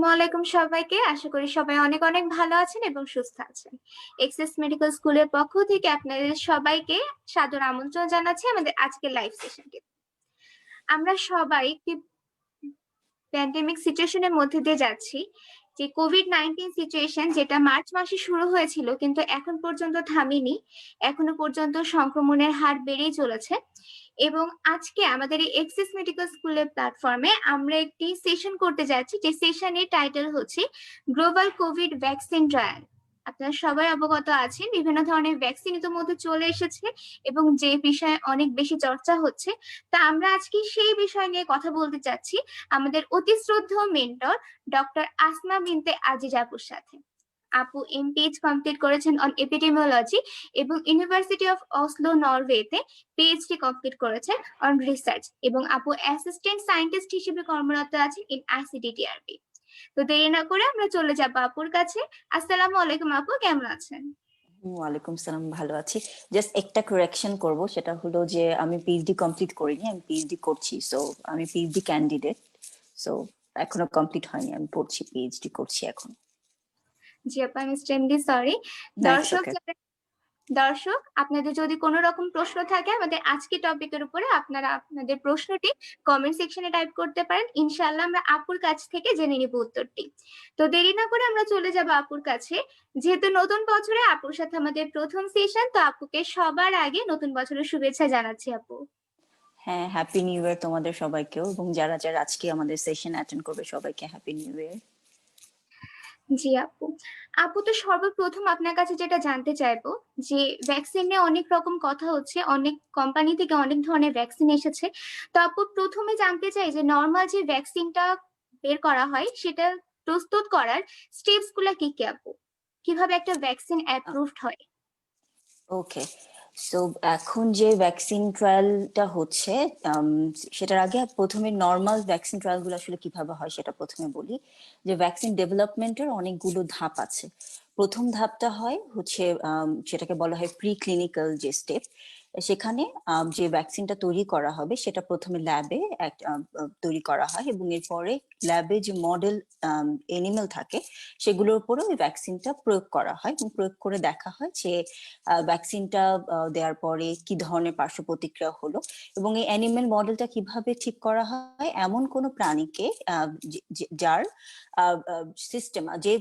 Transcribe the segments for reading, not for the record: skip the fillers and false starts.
আসসালামু আলাইকুম সবাইকে। আশা করি সবাই অনেক অনেক ভালো আছেন এবং সুস্থ আছেন। এক্সেস মেডিকেল স্কুলের পক্ষ থেকে আপনাদের সবাইকে সাদর আমন্ত্রণ জানাচ্ছি আমাদের আজকের লাইভ সেশনকে। আমরা সবাই একটি প্যান্ডেমিক সিচুয়েশনের মধ্যে দিয়ে যাচ্ছি, যে কোভিড-19 সিচুয়েশন যেটা মার্চ মাসে শুরু হয়েছিল কিন্তু এখন পর্যন্ত থামেনি। এখনো পর্যন্ত সংক্রমণের হার বেড়েই চলেছে। এবং আজকে আমাদের এই এক্সেস মেডিকেল স্কুলের প্ল্যাটফর্মে আমরা একটি সেশন করতে যাচ্ছি, যে সেশনের টাইটেল হচ্ছে গ্লোবাল কোভিড ভ্যাকসিন ট্রায়াল। আপনারা সবাই অবগত আছেন বিভিন্ন ধরনের ভ্যাকসিন ইতিমধ্যে চলে এসেছে এবং যে বিষয়ে অনেক বেশি চর্চা হচ্ছে, তা আমরা আজকে সেই বিষয় নিয়ে কথা বলতে চাচ্ছি আমাদের অতি শ্রদ্ধেয় মেন্টর ডক্টর আসমা বিনতে আজিজ আপুর সাথে। আপু এমপিএইচ কমপ্লিট করেছেন অন এপিডেমিওলজি এবং ইউনিভার্সিটি অফ অসলো নরওয়েতে পিএইচডি কমপ্লিট করেছেন অন রিসার্চ, এবং আপু অ্যাসিস্ট্যান্ট সায়েন্টিস্ট হিসেবে কর্মরত আছেন ইন আইসিডিডিআরবি। তো দেরি না করে আমরা চলে যাব আপুর কাছে। আসসালামু আলাইকুম আপু, কেমন আছেন? ওয়ালাইকুম সালাম, ভালো আছি। জাস্ট একটা কারেকশন করব, সেটা হলো যে আমি পিএইচডি কমপ্লিট করিনি, আমি পিএইচডি করছি। সো আমি পিএইচডি ক্যান্ডিডেট, সো এখনো কমপ্লিট হয়নি, আমি পড়ছি, পিএইচডি করছি এখন। জি আপু, আমি এক্সট্রিমলি সরি। নাইটস দর্শক ওকে। দর্শক আপনাদের যদি কোনো রকম প্রশ্ন থাকে আমাদের আজকে টপিকের উপরে, আপনারা আপনাদের প্রশ্নটি কমেন্ট সেকশনে টাইপ করতে পারেন। ইনশাআল্লাহ আমরা আপুর কাছ থেকে জেনে নিব উত্তরটি। তো দেরি না করে আমরা চলে যাব আপুর কাছে। যেহেতু নতুন বছরে আপুর সাথে আমাদের প্রথম সেশন, তো আপুকে সবার আগে নতুন বছরের শুভেচ্ছা জানাচ্ছি আপু। হ্যাঁ, হ্যাপি নিউ ইয়ার তোমাদের সবাইকেও, এবং যারা যারা আজকে আমাদের সেশন অ্যাটেন্ড করবে সবাইকে হ্যাপি নিউ ইয়ার। জি আপু। আপু, তো সর্বপ্রথম আপনার কাছে যেটা জানতে চাইবো, যে ভ্যাকসিন নিয়ে অনেক রকম কথা হচ্ছে, অনেক কোম্পানি থেকে অনেক ধরনের ভ্যাকসিন এসেছে। তো আপু, প্রথমে জানতে চাই যে নর্মাল যে ভ্যাকসিনটা বের করা হয় সেটা প্রস্তুত করার স্টেপস গুলা কি কি আপু? কিভাবে একটা ভ্যাকসিন অ্যাপ্রুভড হয়? ওকে, সো এখন যে ভ্যাকসিন ট্রায়ালটা হচ্ছে, উম, সেটার আগে প্রথমে নর্মাল ভ্যাকসিন ট্রায়াল গুলো আসলে কিভাবে হয় সেটা প্রথমে বলি। যে ভ্যাকসিন ডেভেলপমেন্টের অনেকগুলো ধাপ আছে। প্রথম ধাপটা হয় হচ্ছে, সেটাকে বলা হয় প্রি ক্লিনিক্যাল যে স্টেপ। সেখানে যে ভ্যাকসিনটা তৈরি করা হবে সেটা প্রথমে ল্যাবে তৈরি করা হয়, এবং এরপরে ল্যাবে যে মডেল এনিমেল থাকে সেগুলোর উপরে ওই ভ্যাকসিনটা প্রয়োগ করা হয়, এবং প্রয়োগ করে দেখা হয় যে ভ্যাকসিনটা দেওয়ার পরে কি ধরনের পার্শ্ব প্রতিক্রিয়া হলো। এবং এই অ্যানিমেল মডেলটা কিভাবে ঠিক করা হয়, এমন কোন প্রাণীকে যার সিস্টেম, যে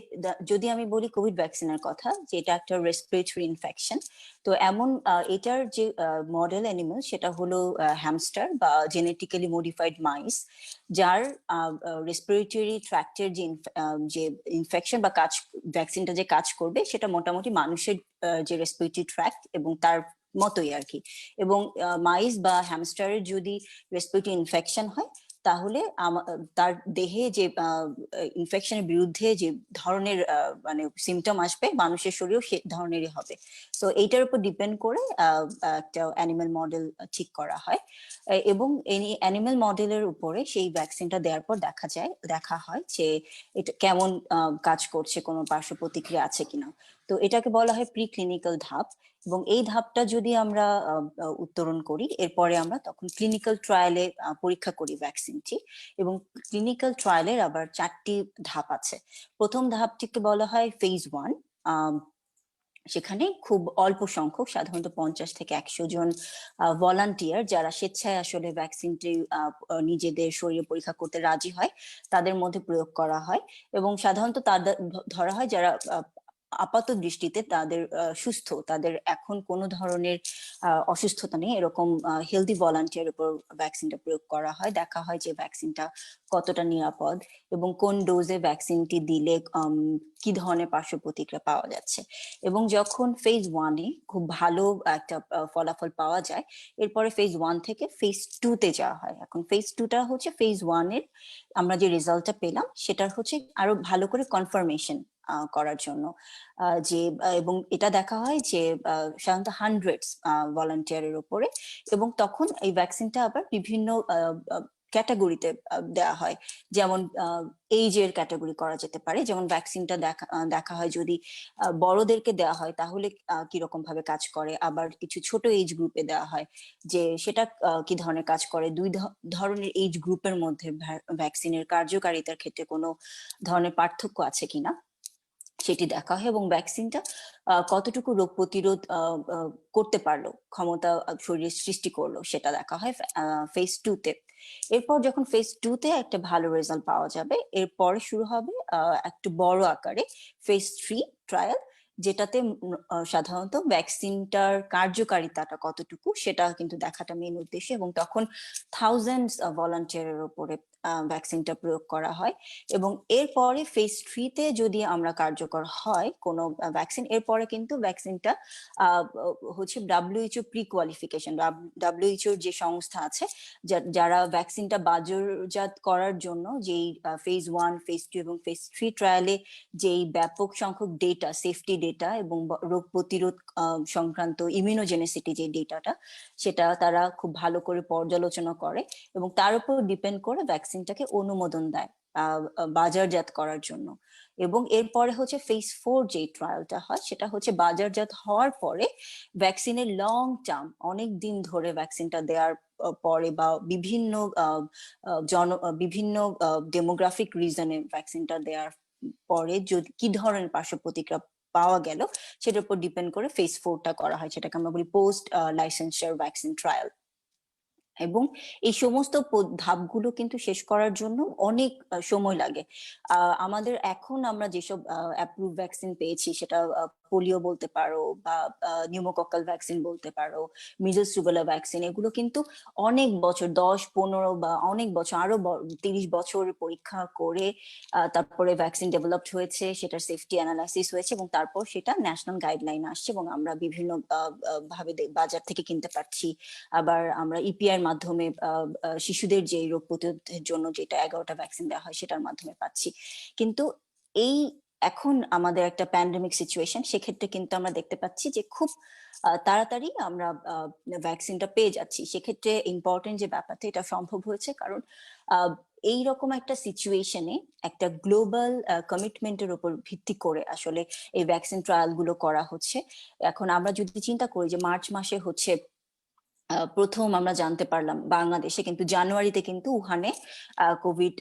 যদি আমি বলি কোভিড ভ্যাকসিনের কথা, যে এটা একটা রেসপিরেটরি ইনফেকশন, তো এমন এটার যে মডেল অ্যানিমেল সেটা হলো হ্যামস্টার বা জেনেটিক্যালি মডিফাইড মাইস, যার রেসপিরেটরি ট্র্যাক্টের যে ইনফেকশন বা কাজ, ভ্যাকসিনটা যে কাজ করবে সেটা মোটামুটি মানুষের যে রেসপিরেটরি ট্র্যাক্ট এবং তার মতোই আর কি। এবং মাইস বা হ্যামস্টারের যদি রেসপিরেটরি ইনফেকশন হয়, তাহলে তার দেহে যে ইনফেকশনের বিরুদ্ধে যে ধরনের মানে সিমটম আসবে, মানুষের শরীরেও সে ধরনেরই হবে। তো এইটার উপর ডিপেন্ড করে একটা অ্যানিমেল মডেল ঠিক করা হয়, এবং এই অ্যানিমেল মডেলের উপরে সেই ভ্যাকসিনটা দেওয়ার পর দেখা হয় যে এটা কেমন কাজ করছে, কোনো পার্শ্ব প্রতিক্রিয়া আছে কিনা। তো এটাকে বলা হয় প্রি ক্লিনিক্যাল ধাপ। এবং এই ধাপটা যদি আমরা উত্তরণ করি, এরপরে আমরা তখন ক্লিনিক্যাল ট্রায়ালে পরীক্ষা করি ভ্যাকসিনটি। এবং ক্লিনিক্যাল ট্রায়ালের আবার 4টি ধাপ আছে। প্রথম ধাপটিকে বলা হয় ফেজ 1। সেখানে খুব অল্প সংখ্যক, সাধারণত 50 থেকে 100 জন ভলান্টিয়ার, যারা স্বেচ্ছায় আসলে ভ্যাকসিনটি নিজেদের শরীরে পরীক্ষা করতে রাজি হয়, তাদের মধ্যে প্রয়োগ করা হয়। এবং সাধারণত তাদের ধরা হয় যারা আপাত দৃষ্টিতে তাদের সুস্থ, তাদের এখন কোনো ধরনের অসুস্থতা নেই, এরকম হেলদি ভলান্টিয়ার উপর ভ্যাকসিনটা প্রয়োগ করা হয়। দেখা হয় যে ভ্যাকসিনটা কতটা নিরাপদ এবং কোন ডোজে ভ্যাকসিনটি দিলে কি ধরনের পার্শ্ব প্রতিক্রিয়া পাওয়া যাচ্ছে। এবং যখন ফেজ 1-এ খুব ভালো একটা ফলাফল পাওয়া যায়, এরপরে ফেজ 1 থেকে ফেজ 2-তে যাওয়া হয়। এখন ফেজ 2টা হচ্ছে ফেজ 1-এর আমরা যে রেজাল্টটা পেলাম সেটার হচ্ছে আরো ভালো করে কনফার্মেশন করার জন্য, যে এবং এটা দেখা হয় যে সাধারণত হান্ড্রেডস ভলান্টিয়ারের উপরে। এবং তখন এই ভ্যাকসিনটা আবার বিভিন্ন ক্যাটাগরিতে দেওয়া হয়, যেমন এইজের ক্যাটাগরি করা যেতে পারে, যেমন ভ্যাকসিনটা দেখা হয় যদি বড়দেরকে দেওয়া হয় তাহলে কিরকম ভাবে কাজ করে, আবার কিছু ছোট এজ গ্রুপে দেওয়া হয় যে সেটা কি ধরনের কাজ করে, দুই ধরনের এজ গ্রুপের মধ্যে ভ্যাকসিনের কার্যকারিতার ক্ষেত্রে কোনো ধরনের পার্থক্য আছে কিনা সেটি দেখা হয়, এবং ভ্যাকসিনটা কতটুকু রোগ প্রতিরোধ করতে পারলো, ক্ষমতা শরীরে সৃষ্টি করলো সেটা দেখা হয় ফেজ 2 তে। এরপর যখন ফেজ 2 তে একটা ভালো রেজাল্ট পাওয়া যাবে, এরপর শুরু হবে একটু বড় আকারে ফেজ 3 ট্রায়াল, যেটাতে সাধারণত ভ্যাকসিনটার কার্যকারিতাটা কতটুকু সেটা কিন্তু দেখাটা মেন উদ্দেশ্য, এবং তখন থাউজেন্ডস ভলান্টিয়ারের উপরে ভ্যাকসিনটা প্রয়োগ করা হয়। এবং এরপরে ফেজ 3 তে যদি আমরা কার্যকর হয় কোনো ভ্যাকসিন, এরপরে কিন্তু ভ্যাকসিনটা হচ্ছে WHO প্রি কোয়ালিফিকেশন, WHO যে সংস্থা আছে যারা ভ্যাকসিনটা বাজারজাত করার জন্য যেই ফেজ 1, ফেজ 2 এবং ফেজ 3 ট্রায়ালে যেই ব্যাপক সংখ্যক ডেটা, সেফটি ডেটা এবং রোগ প্রতিরোধ সংক্রান্ত ইমিউনোজেনেসিটি যে ডেটাটা, সেটা তারা খুব ভালো করে পর্যালোচনা করে এবং তার উপর ডিপেন্ড করে ভ্যাকসিনটাকে অনুমোদন দেয় বাজারজাত করার জন্য। এবং এরপরে হচ্ছে ফেজ 4 যে ট্রায়ালটা হয় সেটা হচ্ছে বাজারজাত হওয়ার পরে ভ্যাকসিনের লং টার্ম, অনেক দিন ধরে ভ্যাকসিনটা দেওয়ার পরে বা বিভিন্ন ডেমোগ্রাফিক রিজনে ভ্যাকসিনটা দেওয়ার পরে যদি কি ধরনের পার্শ্ব প্রতিক্রিয়া পাওয়া গেল সেটার উপর ডিপেন্ড করে ফেজ 4টা করা হয়, সেটাকে আমরা বলি পোস্ট লাইসেন্সার ভ্যাকসিন ট্রায়াল। এবং এই সমস্ত ধাপগুলো কিন্তু শেষ করার জন্য অনেক সময় লাগে। আমাদের এখন আমরা যেসব অ্যাপ্রুভ ভ্যাকসিন পেয়েছি, সেটা পোলিও বলতে পারো বা নিউমোকক্কাল ভ্যাকসিন বলতে পারো, মিজলস রুবেলা ভ্যাকসিন, এগুলো কিন্তু অনেক বছর, 10-15 বা অনেক বছর, আরো 30 বছর পরীক্ষা করে তারপরে ভ্যাকসিন ডেভেলপড হয়েছে, সেটার সেফটি অ্যানালাইসিস হয়েছে এবং তারপর সেটা ন্যাশনাল গাইডলাইন আসছে এবং আমরা বিভিন্ন ভাবে বাজার থেকে কিনতে পারছি। আবার আমরা ইপিআর মাধ্যমে শিশুদের যে রোগ প্রতিরোধের জন্য যেটা 11টা ভ্যাকসিন দেওয়া হয় সেটার মাধ্যমে পাচ্ছি। কিন্তু এই এখন আমাদের একটা প্যান্ডেমিক সিচুয়েশন, সেক্ষেত্রে কিন্তু আমরা দেখতে পাচ্ছি যে খুব তাড়াতাড়ি আমরা ভ্যাকসিনটা পেয়ে যাচ্ছি। সেক্ষেত্রে ইম্পর্টেন্ট যে ব্যাপারটা, এটা সম্ভব হয়েছে কারণ এইরকম একটা সিচুয়েশনে একটা গ্লোবাল কমিটমেন্টের উপর ভিত্তি করে আসলে এই ভ্যাকসিন ট্রায়াল গুলো করা হচ্ছে। এখন আমরা যদি চিন্তা করি যে মার্চ মাসে হচ্ছে প্রথম আমরা জানতে পারলাম বাংলাদেশে, কিন্তু জানুয়ারিতে কিন্তু উহানে কোভিড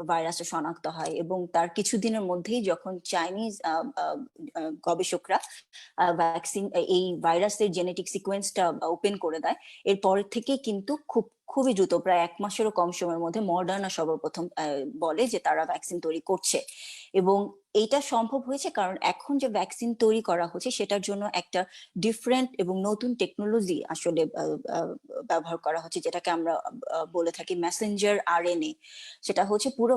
ভাইরাসটা শনাক্ত হয় এবং তার কিছুদিনের মধ্যেই যখন চাইনিজ গবেষকরা ভ্যাকসিন এই ভাইরাসের জেনেটিক সিকোয়েন্সটা ওপেন করে দেয়, এরপর থেকে কিন্তু খুবই দ্রুত, প্রায় 1 মাসেরও কম সময়ের মধ্যে মডার্না সর্বপ্রথম বলে যে তারা ভ্যাকসিন তৈরি করছে। এবং এইটা সম্ভব হয়েছে কারণ এখন যে ভ্যাকসিন তৈরি করা হচ্ছে সেটার জন্য একটা ডিফারেন্ট এবং নতুন টেকনোলজি আসলে ব্যবহার করা হচ্ছে, যেটাকে আমরা বলে থাকি মেসেঞ্জার আরএনএ। সেটা হচ্ছে পুরো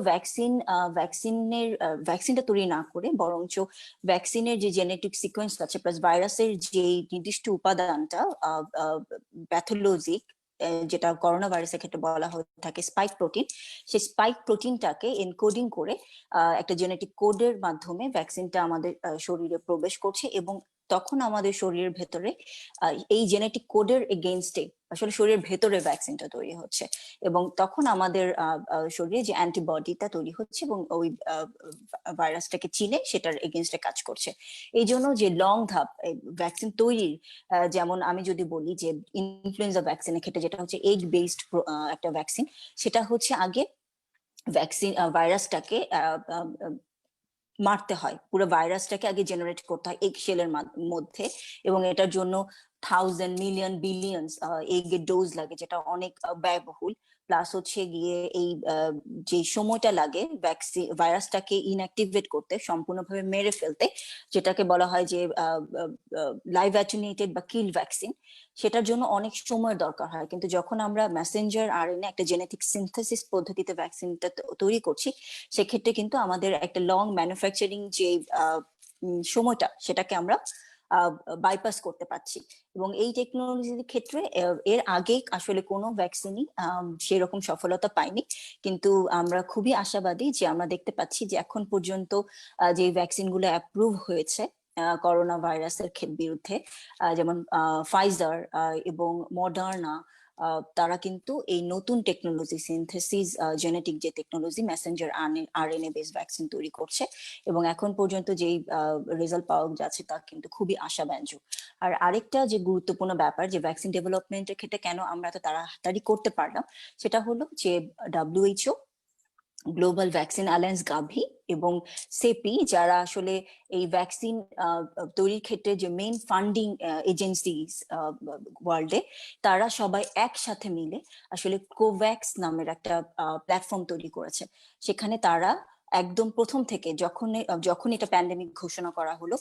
ভ্যাকসিনটা তৈরি না করে বরঞ্চ ভ্যাকসিনের যে জেনেটিক সিকোয়েন্স আছে প্লাস ভাইরাসের যে নির্দিষ্ট উপাদানটা প্যাথোলজিক, যেটা করোনা ভাইরাসের ক্ষেত্রে বলা হয়ে থাকে স্পাইক প্রোটিন, সেই স্পাইক প্রোটিনটাকে এনকোডিং করে একটা জেনেটিক কোডের মাধ্যমে ভ্যাকসিনটা আমাদের শরীরে প্রবেশ করছে এবং তখন আমাদের শরীরের ভেতরে এই জেনেটিক কোডের এগেইনস্টে আসলে শরীরের ভেতরে ভ্যাকসিনটা তৈরি হচ্ছে এবং তখন আমাদের শরীরে যে অ্যান্টিবডিটা তৈরি হচ্ছে এবং ওই ভাইরাসটাকে চিনে সেটার এগেইনস্টে কাজ করছে। এই জন্য যে লং ধাপ ভ্যাকসিন তৈরির, যেমন আমি যদি বলি যে ইনফ্লুয়েঞ্জা ভ্যাকসিনের ক্ষেত্রে যেটা হচ্ছে এগ বেসড একটা ভ্যাকসিন, সেটা হচ্ছে আগে ভ্যাকসিন ভাইরাসটাকে মারতে হয়, পুরো ভাইরাসটাকে আগে জেনারেট করতে হয় এগ শেলের মধ্যে এবং এটার জন্য 1000 মিলিয়ন বিলিয়ন্স এগের ডোজ লাগে, যেটা অনেক ব্যয়বহুল। প্লাস হচ্ছে গিয়ে এই যে সময়টা লাগে ভ্যাকসিন ভাইরাসটাকে ইনঅ্যাক্টিভেট করতে, সম্পূর্ণভাবে মেরে ফেলতে, যেটাকে বলা হয় যে লাইভ অ্যাটেনুয়েটেড বা কিল ভ্যাকসিন, সেটার জন্য অনেক সময়ের দরকার হয়। কিন্তু যখন আমরা মেসেঞ্জার আরএনএ একটা জেনেটিক সিনথেসিস পদ্ধতিতে ভ্যাকসিনটা তৈরি করছি, সেক্ষেত্রে কিন্তু আমাদের একটা লং ম্যানুফ্যাকচারিং যে সময়টা সেটাকে আমরা বাইপাস করতে পারছি। এবং এই টেকনোলজির ক্ষেত্রে এর আগে আসলে কোনো ভ্যাকসিনই সেরকম সফলতা পায়নি, কিন্তু আমরা খুবই আশাবাদী যে আমরা দেখতে পাচ্ছি যে এখন পর্যন্ত যে ভ্যাকসিনগুলো অ্যাপ্রুভ হয়েছে করোনা ভাইরাসের বিরুদ্ধে, যেমন ফাইজার এবং মডার্না তারা কিন্তু এই নতুন টেকনোলজি সিনথেসিস জেনেটিক যে technology Messenger RNA base vaccine তৈরি করছে, এবং এখন পর্যন্ত যেই রেজাল্ট পাওয়া যাচ্ছে তা কিন্তু খুবই আশাব্যঞ্জক। আর আরেকটা যে গুরুত্বপূর্ণ ব্যাপার যে ভ্যাকসিন ডেভেলপমেন্টের ক্ষেত্রে কেন আমরা এত তাড়াতাড়ি করতে পারলাম, সেটা হলো যে ডব্লিউএইচও, গ্লোবাল ভ্যাকসিন অ্যালায়েন্স গাভি এবং সেপি, যারা আসলে এই ভ্যাকসিন তৈরির ক্ষেত্রে যে মেইন ফান্ডিং এজেন্সিস ওয়ার্ল্ডে, তারা সবাই একসাথে মিলে আসলে কোভ্যাক্স নামের একটা প্ল্যাটফর্ম তৈরি করেছে। সেখানে তারা একদম প্রথম থেকে যখন এটা প্যান্ডেমিক ঘোষণা করা হলো,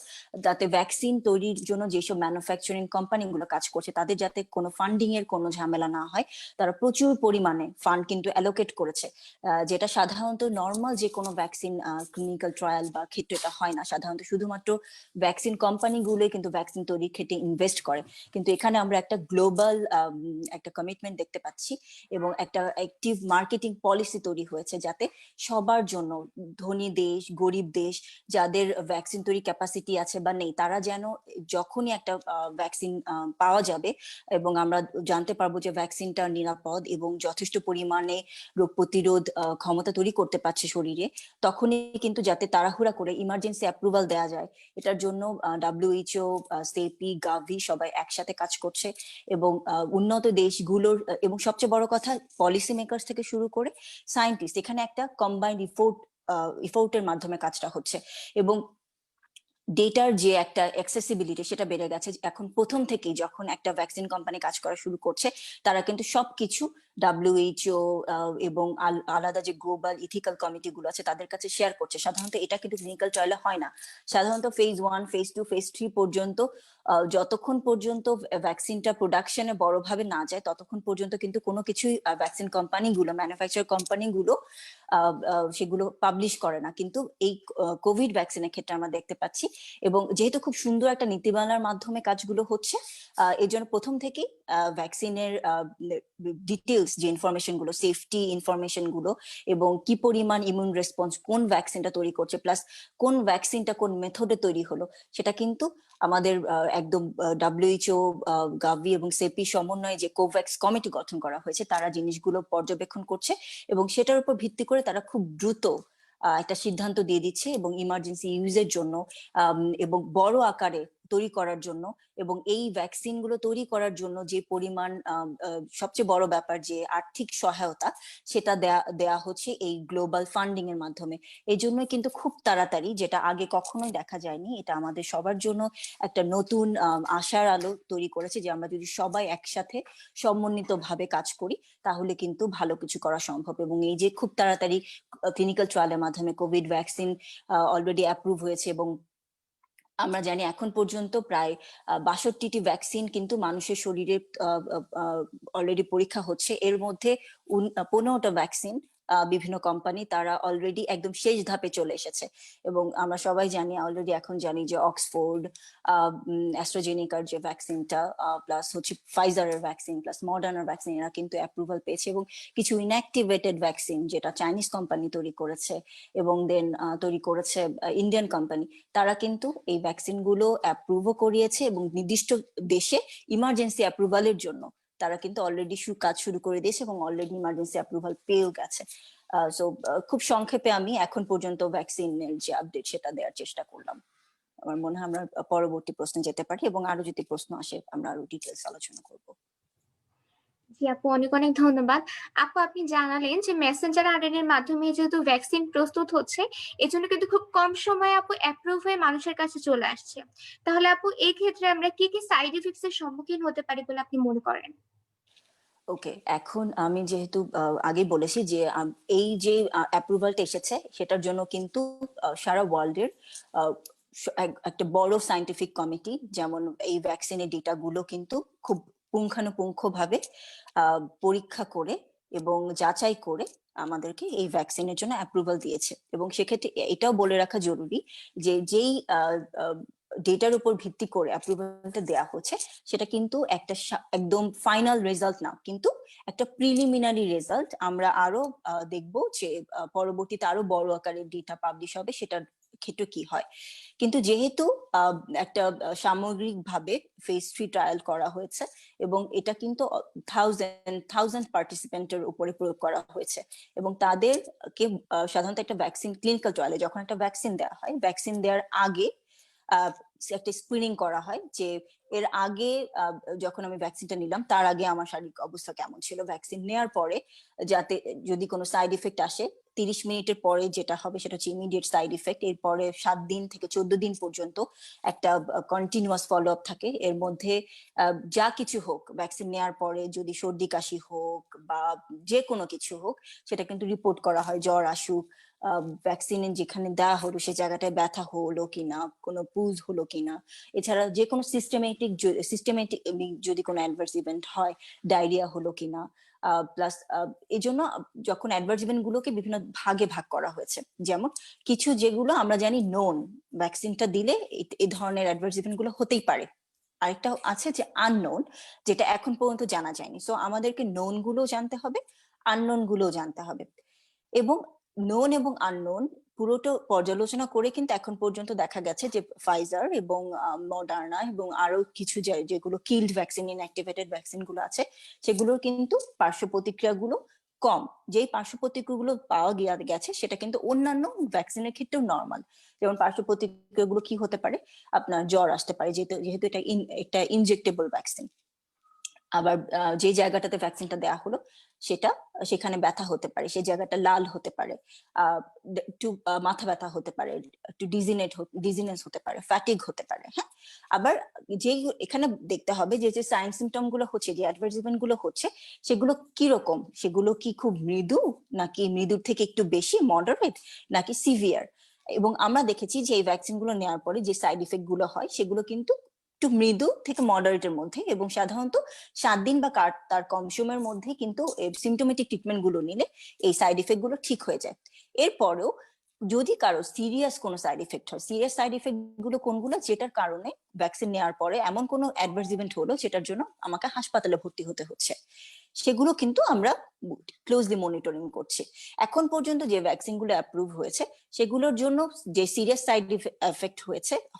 যাতে ভ্যাকসিন তৈরির জন্য যেসব ম্যানুফ্যাকচারিং কোম্পানিগুলো কাজ করছে তাদের যাতে কোনো ফান্ডিং এর কোনো ঝামেলা না হয়, তারা প্রচুর পরিমাণে ফান্ড কিন্তু অ্যালোকেট করেছে, যেটা সাধারণত নর্মাল যে কোনো ভ্যাকসিন ক্লিনিক্যাল ট্রায়াল বা ক্ষেত্রে এটা হয় না। সাধারণত শুধুমাত্র ভ্যাকসিন কোম্পানিগুলোই কিন্তু ভ্যাকসিন তৈরির ক্ষেত্রে ইনভেস্ট করে, কিন্তু এখানে আমরা একটা গ্লোবাল একটা কমিটমেন্ট দেখতে পাচ্ছি এবং একটা অ্যাক্টিভ মার্কেটিং পলিসি তৈরি হয়েছে, যাতে সবার জন্য, ধনী দেশ, গরিব দেশ, যাদের ভ্যাকসিন তৈরি ক্যাপাসিটি আছে বা নেই, তারা যেন যখনই একটা ভ্যাকসিন পাওয়া যাবে এবং আমরা জানতে পারবো যে ভ্যাকসিনটা নিরাপদ এবং যথেষ্ট পরিমাণে রোগ প্রতিরোধ ক্ষমতা তৈরি করতে পারছে শরীরে, তখনই কিন্তু যাতে তাড়াহুড়া করে ইমার্জেন্সি অ্যাপ্রুভাল দেওয়া যায়, এটার জন্য ডব্লিউএইচও, সেপি, গাভি সবাই একসাথে কাজ করছে। এবং উন্নত দেশগুলোর এবং সবচেয়ে বড় কথা, পলিসি মেকার্স থেকে শুরু করে সায়েন্টিস্ট, এখানে একটা কম্বাইন্ড ইফোর্টের মাধ্যমে কাজটা হচ্ছে। এবং ডেটার যে একটা অ্যাক্সেসিবিলিটি সেটা বেড়ে গেছে। এখন প্রথম থেকেই যখন একটা ভ্যাকসিন কোম্পানি কাজ করা শুরু করছে, তারা কিন্তু সবকিছু ডব্লিউএইচও এবং আলাদা যে গ্লোবাল ইথিক্যাল কমিটি গুলো আছে তাদের কাছে শেয়ার করছে। সাধারণত এটা কিন্তু ক্লিনিক্যাল ট্রায়ালে হয় না। সাধারণত ফেজ 1, ফেজ 2, ফেজ 3 পর্যন্ত, যতক্ষণ পর্যন্ত ভ্যাকসিনটা প্রোডাকশনে বড়ভাবে না যায়, ততক্ষণ পর্যন্ত কিন্তু কোনো কিছুই ভ্যাকসিন কোম্পানিগুলো, ম্যানুফ্যাকচার কোম্পানিগুলো সেগুলো পাবলিশ করে না। কিন্তু এই কোভিড ভ্যাকসিনের ক্ষেত্রে আমরা দেখতে পাচ্ছি, এবং যেহেতু খুব সুন্দর একটা নীতিমালার মাধ্যমে কাজগুলো হচ্ছে, এই জন্য প্রথম থেকেই ভ্যাকসিনের ডিটেলস যে ইনফরমেশন গুলো, সেফটি ইনফরমেশন গুলো, এবং কি পরিমাণ ইমিউন রেসপন্স কোন ভ্যাকসিনটা তৈরি করছে, প্লাস কোন ভ্যাকসিনটা কোন মেথডে তৈরি হলো, সেটা কিন্তু আমাদের একদম ডব্লিউএইচও, গাভি এবং সেপি সমন্বয়ে যে কোভ্যাক্স কমিটি গঠন করা হয়েছে, তারা জিনিসগুলো পর্যবেক্ষণ করছে এবং সেটার উপর ভিত্তি করে তারা খুব দ্রুত একটা সিদ্ধান্ত দিয়ে দিচ্ছে, এবং ইমার্জেন্সি ইউজের জন্য এবং বড় আকারে তৈরি করার জন্য, এবং এই ভ্যাকসিন গুলো তৈরি করার জন্য যে পরিমাণ সবচেয়ে বড় ব্যাপার যে আর্থিক সহায়তা, সেটা দেয়া হচ্ছে এই গ্লোবাল ফান্ডিং এর মাধ্যমে। এই জন্য কিন্তু খুব তাড়াতাড়ি, যেটা আগে কখনোই দেখা যায়নি, এটা আমাদের সবার জন্য একটা নতুন আশার আলো তৈরি করেছে, যে আমরা যদি সবাই একসাথে সমন্বিত ভাবে কাজ করি, তাহলে কিন্তু ভালো কিছু করা সম্ভব। এবং এই যে খুব তাড়াতাড়ি ক্লিনিক্যাল ট্রায়ালের মাধ্যমে কোভিড ভ্যাকসিন অলরেডি অ্যাপ্রুভ হয়েছে, এবং আমরা জানি এখন পর্যন্ত প্রায় ৬২টি ভ্যাকসিন কিন্তু মানুষের শরীরে অলরেডি পরীক্ষা হচ্ছে। এর মধ্যে 15টা ভ্যাকসিন বিভিন্ন কোম্পানি তারা অলরেডি একদম শেষ ধাপে চলে এসেছে। এবং আমরা সবাই জানি, অলরেডি এখন জানি যে অক্সফোর্ড, অ্যাস্ট্রাজেনিকার যে ভ্যাকসিনটা, প্লাস হচ্ছে ফাইজারের ভ্যাকসিন, প্লাস মডার্নার ভ্যাকসিন, এরা কিন্তু অ্যাপ্রুভাল পেয়েছে। এবং কিছু ইনঅ্যাক্টিভেটেড ভ্যাকসিন যেটা চাইনিজ কোম্পানি তৈরি করেছে এবং দেন তৈরি করেছে ইন্ডিয়ান কোম্পানি, তারা কিন্তু এই ভ্যাকসিন গুলো অ্যাপ্রুভও করিয়েছে, এবং নির্দিষ্ট দেশে ইমার্জেন্সি অ্যাপ্রুভালের জন্য তারা কিন্তু অলরেডি কাজ শুরু করে দিয়েছে এবং অলরেডি ইমার্জেন্সি অ্যাপ্রুভাল পেয়েও গেছে। সো খুব সংক্ষেপে আমি এখন পর্যন্ত ভ্যাকসিনের যে আপডেট সেটা দেওয়ার চেষ্টা করলাম। আমার মনে হয় আমরা পরবর্তী প্রশ্নে যেতে পারি, এবং আরো যদি প্রশ্ন আসে আমরা আরো ডিটেলস আলোচনা করবো। জি আপু, অনেক অনেক ধন্যবাদ। আপু, আপনি জানালেন যে মেসেঞ্জার আরএনএ এর মাধ্যমে যেহেতু ভ্যাকসিন প্রস্তুত হচ্ছে, এজন্য কিন্তু খুব কম সময়ে আপু অ্যাপ্রুভ হয়ে মানুষের কাছে চলে আসছে। তাহলে আপু, এই ক্ষেত্রে আমরা কি কি সাইড ইফেক্টস এর সম্মুখীন হতে পারি বলে আপনি মনে করেন? ওকে, এখন আমি যেহেতু আগে বলেছি যে এই যে অ্যাপ্রুভালটা এসেছে, সেটার জন্য কিন্তু সারা ওয়ার্ল্ডের একটা বড় সায়েন্টিফিক কমিটি, যেমন এই ভ্যাকসিনের ডেটা গুলো কিন্তু খুব পুঙ্খানুপুঙ্খ ভাবে পরীক্ষা করে এবং যাচাই করে আমাদেরকে এই ভ্যাকসিনের জন্য অ্যাপ্রুভাল দিয়েছে। এবং সেক্ষেত্রে এটাও বলে রাখা জরুরি যে যেই ডেটার উপর ভিত্তি করে অ্যাপ্রুভালটা দেওয়া হচ্ছে, সেটা কিন্তু একটা একদম ফাইনাল রেজাল্ট না, কিন্তু একটা প্রিলিমিনারি রেজাল্ট। আমরা আরো দেখবো যে পরবর্তীতে আরো বড় আকারের ডেটা পাবলিশ হবে, সেটার ক্ষেত্রে কি হয়। কিন্তু যেহেতু একটা সামগ্রিকভাবে ফেজ 3 ট্রায়াল করা হয়েছে এবং এটা কিন্তু থাউজেন্ড পার্টিসিপেন্টের উপরে প্রয়োগ করা হয়েছে এবং তাদেরকে সাধারণত একটা ভ্যাকসিন ক্লিনিক্যাল ট্রায়ালে যখন একটা ভ্যাকসিন দেওয়া হয়, ভ্যাকসিন দেওয়ার আগে একটা স্ক্রিনিং করা হয় যে এর আগে যখন আমি ভ্যাকসিনটা নিলাম তার আগে আমার শারীরিক অবস্থা কেমন ছিল, ভ্যাকসিন নেওয়ার পরে যাতে যদি কোনো সাইড ইফেক্ট আসে 30 মিনিটের পরে যেটা হবে সেটা হচ্ছে ইমিডিয়েট সাইড ইফেক্ট, এরপরে 7 দিন থেকে 14 দিন পর্যন্ত একটা কন্টিনিউয়াস ফলো আপ থাকে। এর মধ্যে যা কিছু হোক ভ্যাকসিন নেওয়ার পরে, যদি সর্দি কাশি হোক বা যে কোনো কিছু হোক, সেটা কিন্তু রিপোর্ট করা হয়। জ্বর আসুক, ভ্যাকসিন যেখানে দেওয়া হলো সে জায়গাটায় ব্যথা হলো কিনা, কোনো পুজ হলো কিনা, এছাড়া যে কোনো সিস্টেমেটিক যদি কোনো অ্যাডভার্স ইভেন্ট হয়, ডায়রিয়া হলো কিনা, প্লাস এই জন্য যখন অ্যাডভার্স ইভেন্ট গুলোকে বিভিন্ন ভাগে ভাগ করা হয়েছে, যেমন কিছু যেগুলো আমরা জানি নোন, ভ্যাকসিনটা দিলে এই ধরনের অ্যাডভার্স ইভেন্ট গুলো হতেই পারে। আরেকটা আছে যে আননোন, যেটা এখন পর্যন্ত জানা যায়নি। সো আমাদেরকে নোন গুলো জানতে হবে, আননোন গুলো জানতে হবে, এবং নোন এবং আননোন পুরোটা পর্যালোচনা করে কিন্তু এখন পর্যন্ত দেখা গেছে যে ফাইজার এবং মডার্না এবং আরো কিছু যেগুলো কিল্ড ভ্যাকসিন, ইনঅ্যাক্টিভেটেড ভ্যাকসিন গুলো আছে, সেগুলোর কিন্তু পার্শ্ব প্রতিক্রিয়াগুলো কম। যেই পার্শ্ব প্রতিক্রিয়াগুলো পাওয়া গেছে সেটা কিন্তু অন্যান্য ভ্যাকসিনের ক্ষেত্রেও নর্মাল। যেমন পার্শ্ব প্রতিক্রিয়াগুলো কি হতে পারে, আপনার জ্বর আসতে পারে যেহেতু এটা একটা ইনজেক্টেবল ভ্যাকসিন। আবার যে জায়গাটাতে ভ্যাকসিনটা দেওয়া হলো সেখানে ব্যথা হতে পারে, সেই জায়গাটা লাল হতে পারে, একটু মাথা ব্যথা হতে পারে, একটু ডিজিনেস হতে পারে, ফ্যাটিক হতে পারে। হ্যাঁ, আবার যে এখানে দেখতে হবে যে যে সাইন সিমটম গুলো হচ্ছে, যে অ্যাডভার্স ইভেন্ট গুলো হচ্ছে, সেগুলো কি রকম, সেগুলো কি খুব মৃদু, নাকি মৃদুর থেকে একটু বেশি, মডারেট, নাকি সিভিয়ার। এবং আমরা দেখেছি যে এই ভ্যাকসিন গুলো নেওয়ার পরে যে সাইড ইফেক্ট গুলো হয় সেগুলো কিন্তু একটু মৃদু থেকে মডারেটের মধ্যে, এবং সাধারণত 7 দিন বা তার কম সময়ের মধ্যে কিন্তু সিমটোমেটিক ট্রিটমেন্ট গুলো নিলে এই সাইড ইফেক্ট গুলো ঠিক হয়ে যায়। এরপরেও যদি কারো সিরিয়াস কোনো সাইড ইফেক্ট হয়, সিরিয়াস সাইড ইফেক্ট গুলো কোনগুলো, যেটার কারণে ভ্যাকসিন নেওয়ার পরে এমন কোনো অ্যাডভার্স ইভেন্ট হলো যেটার জন্য আমাকে হাসপাতালে ভর্তি হতে হচ্ছে, সেগুলো কিন্তু আমরা ক্লোজলি মনিটরিং করছি। এখন পর্যন্ত যে ভ্যাকসিন গুলো অ্যাপ্রুভ হয়েছে সেগুলোর জন্য যে সিরিয়াস সাইড এফেক্ট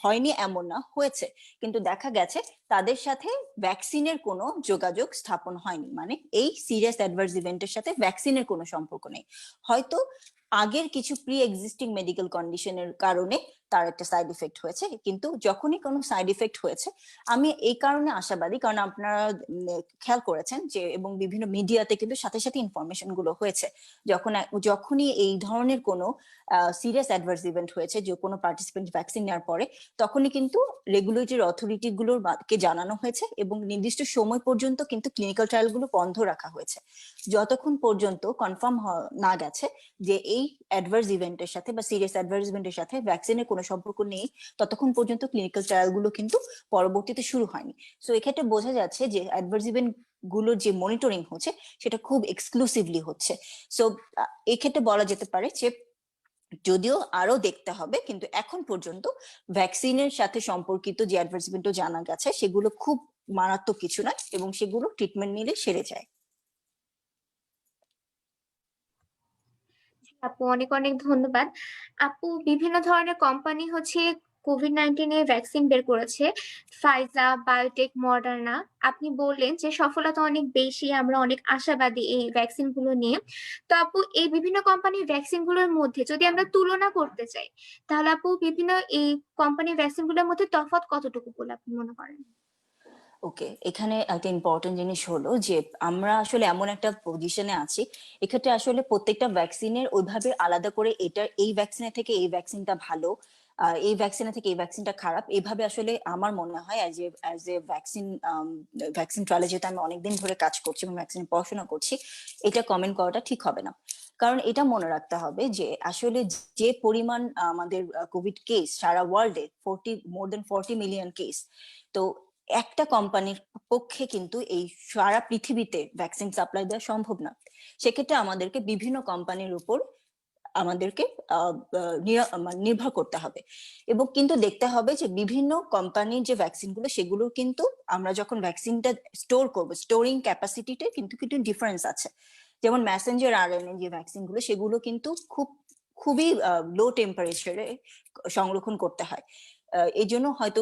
হয়নি এমন না, হয়েছে, কিন্তু দেখা গেছে তাদের সাথে ভ্যাকসিনের কোনো যোগাযোগ স্থাপন হয়নি। মানে এই সিরিয়াস অ্যাডভার্স ইভেন্টের সাথে ভ্যাকসিনের কোনো সম্পর্ক নেই। হয়তো আগের কিছু প্রি এক্সিস্টিং মেডিকেল কন্ডিশনের কারণে তার একটা সাইড ইফেক্ট হয়েছে, কিন্তু যখনই কোনো সাইড ইফেক্ট হয়েছে, আমি এই কারণে আশাবাদী, কারণ আপনারা খেয়াল করেছেন যে এবং বিভিন্ন মিডিয়াতে কিন্তু সাথে সাথে ইনফরমেশন গুলো হয়েছে, যখনই এই ধরনের কোনো সিরিয়াস অ্যাডভার্স ইভেন্ট হয়েছে, যে কোনো পার্টিসিপেন্ট ভ্যাকসিন নেওয়ার পরে, তখনই কিন্তু রেগুলেটরি অথরিটি গুলোর কে জানানো হয়েছে এবং নির্দিষ্ট সময় পর্যন্ত কিন্তু ক্লিনিক্যাল ট্রায়াল গুলো বন্ধ রাখা হয়েছে, যতক্ষণ পর্যন্ত কনফার্ম না গেছে যে এই অ্যাডভার্স ইভেন্টের সাথে বা সিরিয়াস অ্যাডভার্স ইভেন্টের সাথে ভ্যাকসিনের কোনো সম্পর্ক নেই, ততক্ষণ পর্যন্ত ক্লিনিক্যাল ট্রায়াল গুলো কিন্তু পরবর্তীতে শুরু হয়নি। সো এক্ষেত্রে বোঝা যাচ্ছে যে অ্যাডভার্স ইভেন্ট গুলোর যে মনিটরিং হচ্ছে সেটা খুব এক্সক্লুসিভলি হচ্ছে। সো এক্ষেত্রে বলা যেতে পারে যে যদিও আরো দেখতে হবে, কিন্তু এখন পর্যন্ত ভ্যাকসিনের সাথে সম্পর্কিত যে অ্যাডভার্স ইভেন্টও জানা গেছে সেগুলো খুব মারাত্মক কিছু নয় এবং সেগুলো ট্রিটমেন্ট নিলে সেরে যায়। আপু অনেক অনেক ধন্যবাদ। আপু বিভিন্ন ধরনের কোম্পানি হচ্ছে কোভিড-19 এর ভ্যাকসিন বের করেছে, ফাইজার, বায়োটেক, মডার্না। আপনি বললেন যে সফলতা অনেক বেশি, আমরা অনেক আশাবাদী এই ভ্যাকসিন গুলো নিয়ে। তো আপু এই বিভিন্ন কোম্পানির ভ্যাকসিন গুলোর মধ্যে যদি আমরা তুলনা করতে চাই, তাহলে আপু বিভিন্ন এই কোম্পানির ভ্যাকসিন গুলোর মধ্যে তফাৎ কতটুকু বলে আপনি মনে করেন? ওকে, এখানে একটা ইম্পর্টেন্ট জিনিস হলো যে আমরা আসলে এমন একটা পজিশনে আছি, এক্ষেত্রে আসলে প্রত্যেকটা ভ্যাকসিনের ওইভাবে আলাদা করে এটা এই ভ্যাকসিনের থেকে এই ভ্যাকসিনটা ভালো, এই ভ্যাকসিনের থেকে এই ভ্যাকসিনটা খারাপ, এভাবে আসলে আমার মনে হয় অ্যাজ এ ভ্যাকসিন ট্রায়ালে, যেহেতু আমি অনেকদিন ধরে কাজ করছি এবং ভ্যাকসিন পড়াশোনা করছি, এটা কমেন্ট করাটা ঠিক হবে না। কারণ এটা মনে রাখতে হবে যে আসলে যে পরিমাণ আমাদের কোভিড কেস সারা ওয়ার্ল্ডে, মোর দেন 40 মিলিয়ন কেস, তো একটা কোম্পানির পক্ষে কিন্তু এই সারা পৃথিবীতে ভ্যাকসিন সাপ্লাই দেওয়া সম্ভব না। সেক্ষেত্রে আমাদেরকে বিভিন্ন কোম্পানির উপর আমাদেরকে নির্ভর করতে হবে, এবং কিন্তু দেখতে হবে যে বিভিন্ন কোম্পানির যে ভ্যাকসিন গুলো সেগুলো কিন্তু আমরা যখন ভ্যাকসিনটা স্টোর করবো, স্টোরিং ক্যাপাসিটিতে কিন্তু কিন্তু ডিফারেন্স আছে। যেমন মেসেঞ্জার আরএনএ যে ভ্যাকসিন গুলো, সেগুলো কিন্তু খুব খুবই লো টেম্পারেচারে সংরক্ষণ করতে হয়। এই জন্য হয়তো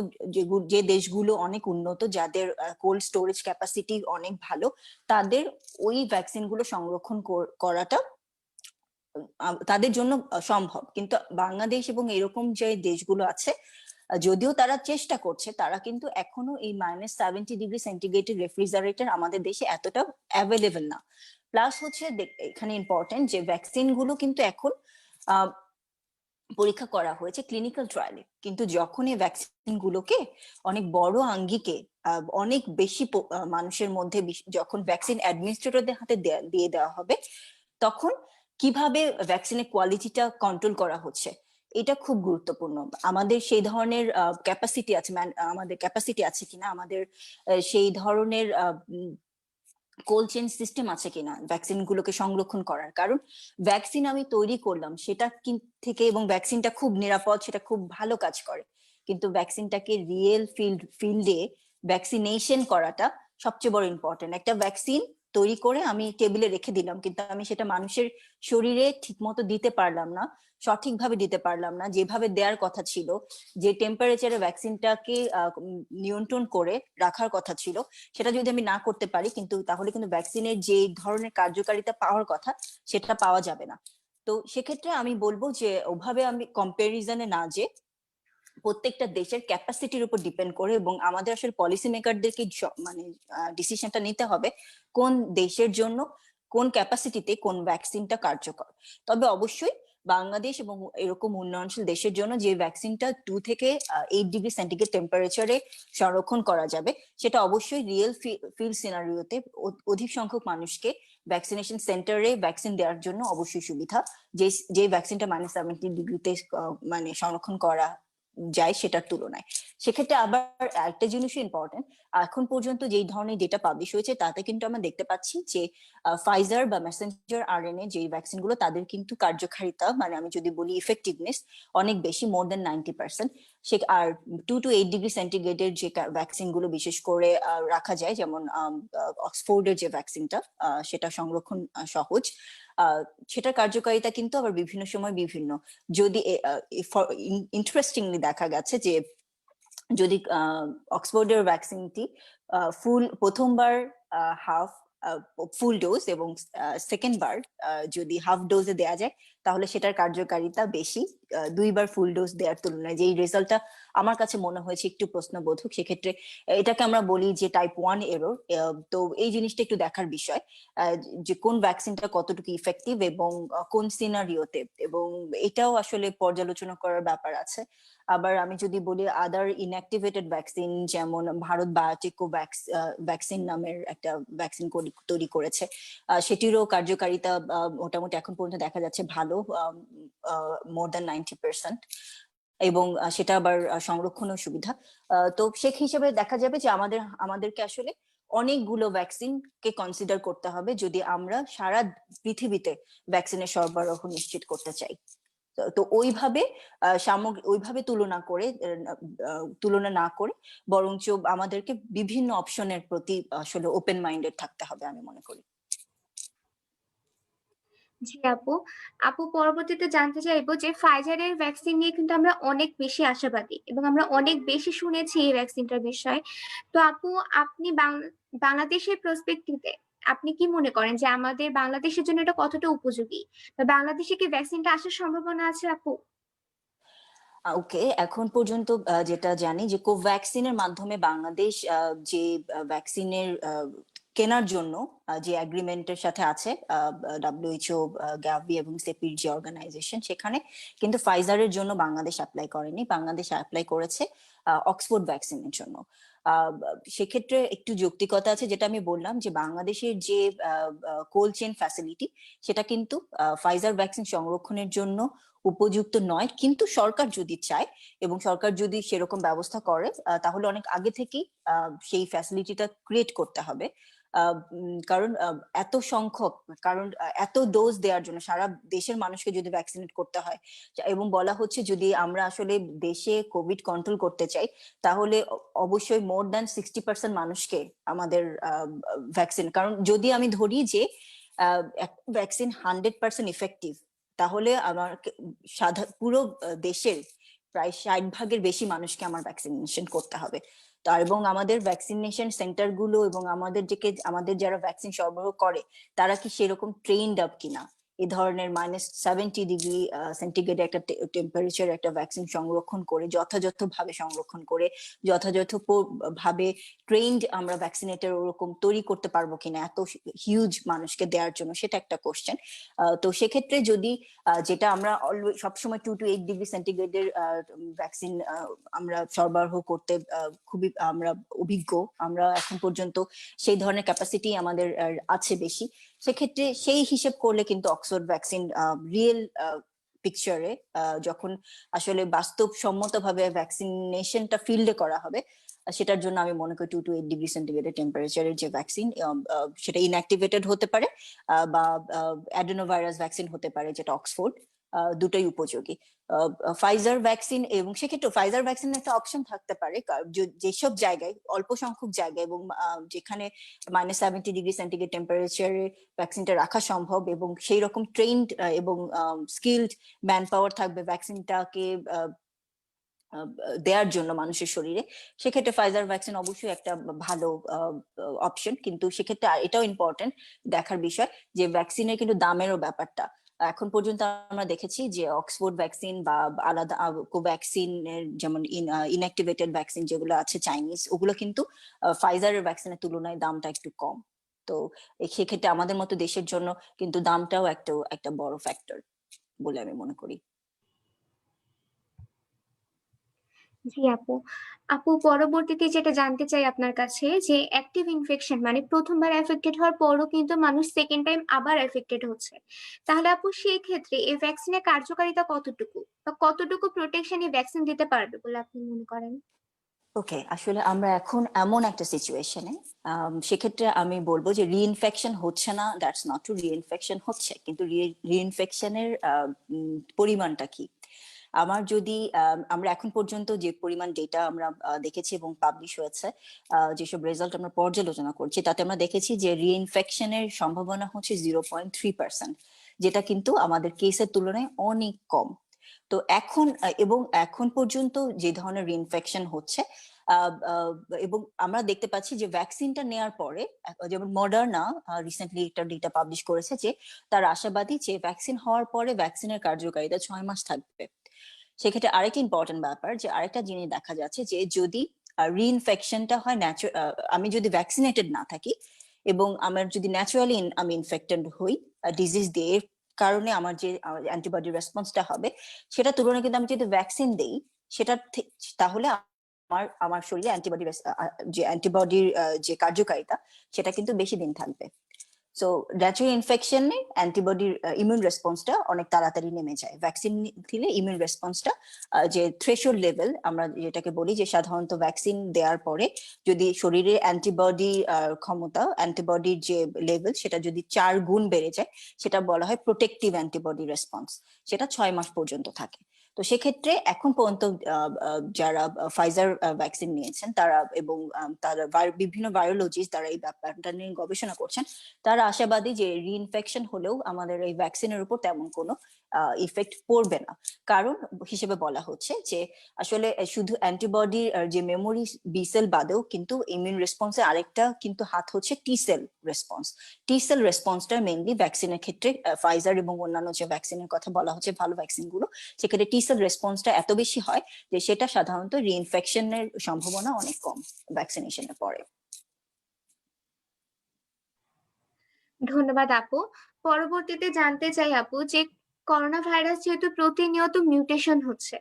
যে দেশগুলো অনেক উন্নত, যাদের কোল্ড স্টোরেজ ক্যাপাসিটি অনেক ভালো, তাদের ওই ভ্যাকসিন গুলো সংরক্ষণ করাটা তাদের জন্য সম্ভব। কিন্তু বাংলাদেশ এবং এরকম যে দেশগুলো আছে, যদিও তারা চেষ্টা করছে, তারা কিন্তু এখনো এই -70°C রেফ্রিজারেটর আমাদের দেশে এতটা অ্যাভেলেবল না। প্লাস হচ্ছে এখানে ইম্পর্টেন্ট যে ভ্যাকসিন গুলো কিন্তু এখন পরীক্ষা করা হয়েছে ক্লিনিক্যাল ট্রায়ালে, কিন্তু যখন এই ভ্যাকসিন গুলোকে অনেক বড় আঙ্গিকে অনেক বেশি মানুষের মধ্যে যখন ভ্যাকসিন অ্যাডমিনিস্ট্রেটরদের হাতে দিয়ে দেওয়া হবে, তখন কিভাবে ভ্যাকসিনের কোয়ালিটিটা কন্ট্রোল করা হচ্ছে এটা খুব গুরুত্বপূর্ণ। আমাদের সেই ধরনের ক্যাপাসিটি আছে, আমাদের ক্যাপাসিটি আছে কিনা, আমাদের সেই ধরনের কোল্ড চেইন সিস্টেম আছে কিনা ভ্যাকসিন গুলোকে সংরক্ষণ করার। কারণ ভ্যাকসিন আমি তৈরি করলাম সেটা থেকে, এবং ভ্যাকসিনটা খুব নিরাপদ, সেটা খুব ভালো কাজ করে, কিন্তু ভ্যাকসিনটাকে রিয়েল ফিল্ডে ভ্যাকসিনেশন করাটা সবচেয়ে বড় ইম্পর্টেন্ট। একটা ভ্যাকসিন তৈরি করে আমি টেবিলে রেখে দিলাম, কিন্তু আমি সেটা মানুষের শরীরে ঠিক মতো দিতে পারলাম না, সঠিকভাবে দিতে পারলাম না, যেভাবে দেওয়ার কথা ছিল, যে টেম্পারেচারে ভ্যাকসিনটাকে নিয়ন্ত্রণ করে রাখার কথা ছিল, সেটা যদি আমি না করতে পারি, তাহলে কিন্তু ভ্যাকসিনের যে ধরনের কার্যকারিতা পাওয়ার কথা সেটা পাওয়া যাবে না। তো সেক্ষেত্রে আমি বলবো যে ওভাবে আমি কম্পারিজনে না, যে প্রত্যেকটা দেশের ক্যাপাসিটির উপর ডিপেন্ড করে, এবং আমাদের আসলে পলিসি মেকারদেরকে মানে ডিসিশনটা নিতে হবে কোন দেশের জন্য কোন ক্যাপাসিটিতে কোন ভ্যাকসিনটা কার্যকর। তবে অবশ্যই বাংলাদেশ এবং এরকম উন্নয়নশীল দেশের জন্য যে ভ্যাকসিনটা 2 থেকে 8°C টেম্পারেচারে সংরক্ষণ করা যাবে, সেটা অবশ্যই রিয়েল ফিল্ড সিনারিওতে অধিক সংখ্যক মানুষকে ভ্যাকসিনেশন সেন্টারে ভ্যাকসিন দেওয়ার জন্য অবশ্যই সুবিধা। যে ভ্যাকসিনটা -70°তে মানে সংরক্ষণ করা যায় সেটার তুলনায়। সেক্ষেত্রে আবার একটা জিনিসও ইম্পর্টেন্ট, এখন পর্যন্ত যেই ধরনের ডেটা পাবলিশ হয়েছে তাতে কিন্তু আমরা দেখতে পাচ্ছি যে ফাইজার বা মেসেঞ্জার আরএনএ যে ভ্যাকসিন গুলো, তাদের কিন্তু কার্যকারিতা, মানে আমি যদি বলি ইফেক্টিভনেস, অনেক বেশি, মোর দেন 90%। আর 2 to 8°C যে ভ্যাকসিন গুলো বিশেষ করে রাখা যায়, যেমন অক্সফোর্ডের যে ভ্যাকসিনটা, সেটা সংরক্ষণ সহজ, সেটার কার্যকারিতা কিন্তু আবার বিভিন্ন সময় বিভিন্ন। যদি ইন্টারেস্টিংলি দেখা গেছে যে যদি অক্সফোর্ডের ভ্যাকসিনটি প্রথমবার হাফ ফুল ডোজ এবং সেকেন্ড বার যদি হাফ ডোজে দেওয়া যায়, তাহলে সেটার কার্যকারিতা বেশি 2বার ফুল ডোজ দেওয়ার তুলনায়। যেই রেজাল্টটা আমার কাছে মনে হয়েছে একটু প্রশ্নবোধক, সেক্ষেত্রে এটাকে আমরা বলি যে টাইপ 1 এরর। তো এই জিনিসটা একটু দেখার বিষয়, যে কোন ভ্যাকসিনটা কতটুকু ইফেক্টিভ এবং কোন সিনারিওতে, এবং এটাও আসলে পর্যালোচনা করার ব্যাপার আছে। আবার আমি যদি বলি আদার ইনঅ্যাক্টিভেটেড ভ্যাকসিন, যেমন ভারত বায়োটেকো ভ্যাকসিন নামের একটা ভ্যাকসিন তৈরি করেছে, সেটিরও কার্যকারিতা মোটামুটি এখন পর্যন্ত দেখা যাচ্ছে ভালো, মোর দ্যান 90%, এবং সেটা আবার সংরক্ষণের সুবিধা। তো সে হিসেবে দেখা যাবে যে আমাদেরকে আসলে অনেকগুলো ভ্যাকসিন কে কনসিডার করতে হবে যদি আমরা সারা পৃথিবীতে ভ্যাকসিনের সরবরাহ নিশ্চিত করতে চাই। তো ওইভাবে তুলনা না করে বরঞ্চ আমাদেরকে বিভিন্ন অপশনের প্রতি আসলে ওপেন মাইন্ডেড থাকতে হবে, আমি মনে করি। জি আপু, পরবর্তীতে জানতে চাইবো যে ফাইজারের ভ্যাকসিন নিয়ে কিন্তু আমরা অনেক বেশি আশাবাদী এবং আমরা অনেক বেশি শুনেছি এই ভ্যাকসিনটার বিষয়ে। তো আপু, আপনি বাংলাদেশের প্রসপেক্টিভে আপনি কি মনে করেন যে আমাদের বাংলাদেশের জন্য এটা কতটা উপযোগী, বা বাংলাদেশে কি ভ্যাকসিনটা আসার সম্ভাবনা আছে আপু? ওকে, এখন পর্যন্ত যেটা জানি যে কোভ্যাক্সিনের মাধ্যমে বাংলাদেশ যে ভ্যাকসিনের কেনার জন্য যে এগ্রিমেন্টের সাথে আছে WHO, গ্যাভি এবং সেপির যে অর্গানাইজেশন, সেখানে কিন্তু ফাইজারের জন্য বাংলাদেশ অ্যাপ্লাই করেনি, বাংলাদেশ অ্যাপ্লাই করেছে অক্সফোর্ড ভ্যাকসিনের জন্য। সেক্ষেত্রে একটু যৌক্তিকতা আছে, যেটা আমি বললাম যে বাংলাদেশের যে কোল্ড চেইন ফ্যাসিলিটি, সেটা কিন্তু ফাইজার ভ্যাকসিন সংরক্ষণের জন্য উপযুক্ত নয়। কিন্তু সরকার যদি চায় এবং সরকার যদি সেরকম ব্যবস্থা করে, তাহলে অনেক আগে থেকেই সেই ফ্যাসিলিটিটা ক্রিয়েট করতে হবে। কারণ এত সংখ্যক, কারণ এত ডোজ দেওয়ার জন্য সারা দেশের মানুষকে যদি ভ্যাকসিনেট করতে হয়, এবং বলা হচ্ছে যদি আমরা আসলে দেশে কোভিড কন্ট্রোল করতে চাই, তাহলে অবশ্যই মোর দ্যান 60% মানুষকে আমাদের ভ্যাকসিন, কারণ যদি আমি ধরি যে ভ্যাকসিন 100% ইফেক্টিভ, তাহলে আমার পুরো দেশের প্রায় 60% বেশি মানুষকে আমার ভ্যাকসিনেশন করতে হবে। এবং আমাদের ভ্যাকসিনেশন সেন্টার গুলো এবং আমাদের যারা ভ্যাকসিন সরবরাহ করে তারা কি সেরকম ট্রেইনড আপ কিনা এই ধরনের -70 ডিগ্রি সেন্টিগ্রেড একটা টেম্পারেচার একটা ভ্যাকসিন সংরক্ষণ করে যথাযথভাবে সংরক্ষণ করে যথাযথ ভাবে ট্রেইনড আমরা ভ্যাকসিনেটর ওরকম তৈরি করতে পারবো কিনা এত হিউজ মানুষকে দেওয়ার জন্য, সেটা একটা কোশ্চেন। তো সেক্ষেত্রে যদি যেটা আমরা সবসময় 2 to 8 ডিগ্রি সেন্টিগ্রেডের ভ্যাকসিন আমরা সরবরাহ করতে খুবই আমরা অভিজ্ঞ, আমরা এখন পর্যন্ত সেই ধরনের ক্যাপাসিটি আমাদের আছে বেশি। সেক্ষেত্রে সেই হিসেব করলে কিন্তু অক্সফোর্ড ভ্যাকসিন রিয়েল পিকচারে যখন আসলে বাস্তবসম্মতভাবে ভ্যাকসিনেশনটা ফিল্ডে করা হবে, সেটার জন্য আমি মনে করি 2 to 8 ডিগ্রি সেন্টিগ্রেডের টেম্পারেচারের যে ভ্যাকসিন সেটা ইনঅ্যাক্টিভেটেড হতে পারে বা অ্যাডেনোভাইরাস ভ্যাকসিন হতে পারে, যেটা অক্সফোর্ড, দুটোই উপযোগী। ফাইজার ভ্যাকসিন, এবং সেক্ষেত্রে ফাইজার ভ্যাকসিনের একটা অপশন থাকতে পারে যেসব জায়গায় অল্প সংখ্যক জায়গায় এবং যেখানে -70 ডিগ্রি সেন্টিগ্রেড টেম্পারেচারে ভ্যাকসিনটা রাখা সম্ভব এবং সেই রকম ট্রেইনড এবং স্কিলড ম্যান পাওয়ার থাকবে ভ্যাকসিনটাকে দেওয়ার জন্য মানুষের শরীরে, সেক্ষেত্রে ফাইজার ভ্যাকসিন অবশ্যই একটা ভালো অপশন। কিন্তু সেক্ষেত্রে এটাও ইম্পর্টেন্ট দেখার বিষয় যে ভ্যাকসিনের কিন্তু দামেরও ব্যাপারটা। এখন পর্যন্ত আমরা দেখেছি যে অক্সফোর্ড ভ্যাকসিন বা আলাদা কোভ্যাক্সিনের যেমন ইনঅ্যাক্টিভেটেড ভ্যাকসিন যেগুলো আছে চাইনিজ, ওগুলো কিন্তু ফাইজারের ভ্যাকসিনের তুলনায় দামটা একটু কম। তো সেক্ষেত্রে আমাদের মতো দেশের জন্য কিন্তু দামটাও একটা বড় ফ্যাক্টর বলে আমি মনে করি। জি আপু, পরবর্তীতে যেটা জানতে চাই আপনার কাছে, যে অ্যাক্টিভ ইনফেকশন মানে প্রথমবার এফেক্টেড হওয়ার পরও কিন্তু মানুষ সেকেন্ড টাইম আবার এফেক্টেড হচ্ছে, তাহলে আপু সেই ক্ষেত্রে এই ভ্যাকসিনের কার্যকারিতা কতটুকু বা কতটুকু প্রোটেকশন এই ভ্যাকসিন দিতে পারবে বলে আপনি মনে করেন? ওকে, আসলে আমরা এখন এমন একটা সিচুয়েশনে, সেক্ষেত্রে আমি বলবো যে রিইনফেকশন হচ্ছে না, দ্যাটস নট ট্রু। রিইনফেকশন হচ্ছে, কিন্তু রিইনফেকশনের পরিমাণটা কি? আমরা এখন পর্যন্ত যে পরিমাণ ডেটা আমরা দেখেছি এবং পাবলিশ হয়েছে, যেসব রেজাল্ট আমরা পর্যালোচনা করছি, তাতে আমরা দেখেছি যে রিইনফেকশনের সম্ভাবনা হচ্ছে 0.3%, যেটা কিন্তু আমাদের কেসের তুলনায় অনেক কম। তো এখন পর্যন্ত যে ধরনের রিইনফেকশন হচ্ছে, এবং আমরা দেখতে পাচ্ছি যে ভ্যাকসিনটা নেওয়ার পরে, যেমন মডার্না রিসেন্টলি একটা ডেটা পাবলিশ করেছে যে তার আশাবাদী যে ভ্যাকসিন হওয়ার পরে ভ্যাকসিনের কার্যকারিতা 6 মাস থাকবে। সেক্ষেত্রে আরেকটা ইম্পর্টেন্ট ব্যাপার, যে আরেকটা জিনিস দেখা যাচ্ছে যে যদি রিইনফেকশনটা হয় আমি যদি ভ্যাকসিনেটেড না থাকি এবং আমার যদি ন্যাচারালি আমি ইনফেক্টেড হই ডিজিজ দিয়ে, কারণে আমার যে অ্যান্টিবডি রেসপন্সটা হবে সেটা তুলনায় কিন্তু আমি যদি ভ্যাকসিন দেই সেটা তাহলে আমার শরীরে অ্যান্টিবডির যে কার্যকারিতা সেটা কিন্তু বেশি দিন থাকবে। সো ন্যাচারাল ইনফেকশনে অ্যান্টিবডির ইমিউন রেসপন্সটা অনেক তাড়াতাড়ি নেমে যায়। ভ্যাকসিন দিলে ইমিউন রেসপন্সটা যে থ্রেশহোল্ড লেভেল আমরা যেটাকে বলি, যে সাধারণত ভ্যাকসিন দেওয়ার পরে যদি শরীরে অ্যান্টিবডি ক্ষমতা, অ্যান্টিবডির যে লেভেল সেটা যদি 4 গুণ বেড়ে যায়, সেটা বলা হয় প্রোটেক্টিভ অ্যান্টিবডি রেসপন্স, সেটা 6 মাস পর্যন্ত থাকে। তো সেক্ষেত্রে এখন পর্যন্ত যারা ফাইজার ভ্যাকসিন নিয়েছেন তারা এবং তারা বিভিন্ন ভাইরোলজিস্ট তারা এই ব্যাপারটা নিয়ে গবেষণা করছেন, তারা আশাবাদী যে রিইনফেকশন হলেও আমাদের এই ভ্যাকসিনের উপর তেমন কোনো ইফেক্ট পড়বে না। কারণ হিসেবে বলা হচ্ছে যে আসলে শুধু অ্যান্টিবডির যে মেমোরি বি সেল বাদেও কিন্তু ইমিউন রেসপন্সের আরেকটা কিন্তু হাত হচ্ছে T cell response. T cell রেসপন্সটা মেইনলি ভ্যাকসিনের ক্ষেত্রে, ফাইজার এবং অন্যান্য যে ভ্যাকসিনের কথা বলা হচ্ছে ভালো ভ্যাকসিন গুলো, সেক্ষেত্রে টি সেল রেসপন্সটা এত বেশি হয় যে সেটা সাধারণত রিইনফেকশনের সম্ভাবনা অনেক কম ভ্যাকসিনেশনের পরে। ধন্যবাদ আপু। পরবর্তীতে জানতে চাই আপু, যে করোনা ভাইরাস যেহেতু প্রতিনিয়ত মিউটেশন হচ্ছে,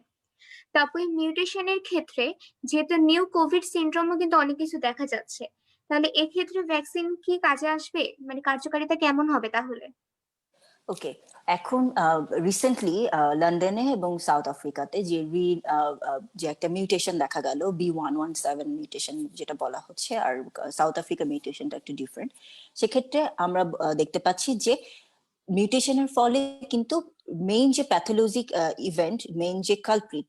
তো আপু এই মিউটেশনের ক্ষেত্রে যেহেতু নিউ কোভিড সিনড্রোমও কিন্তু অনেক কিছু দেখা যাচ্ছে, তাহলে এক্ষেত্রে ভ্যাকসিন কি কাজে আসবে, মানে কার্যকারিতা কেমন হবে তাহলে? ওকে, এখন রিসেন্টলি লন্ডনে এবং সাউথ আফ্রিকাতে যে একটা মিউটেশন দেখা গেল, B.1.1.7 মিউটেশন যেটা বলা হচ্ছে, আর সাউথ আফ্রিকা মিউটেশনটা একটু ডিফারেন্ট। সেক্ষেত্রে আমরা দেখতে পাচ্ছি যে মিউটেশনের ফলে কিন্তু মেইন যে প্যাথোলজিক ইভেন্ট, মেইন যে কালপ্রিট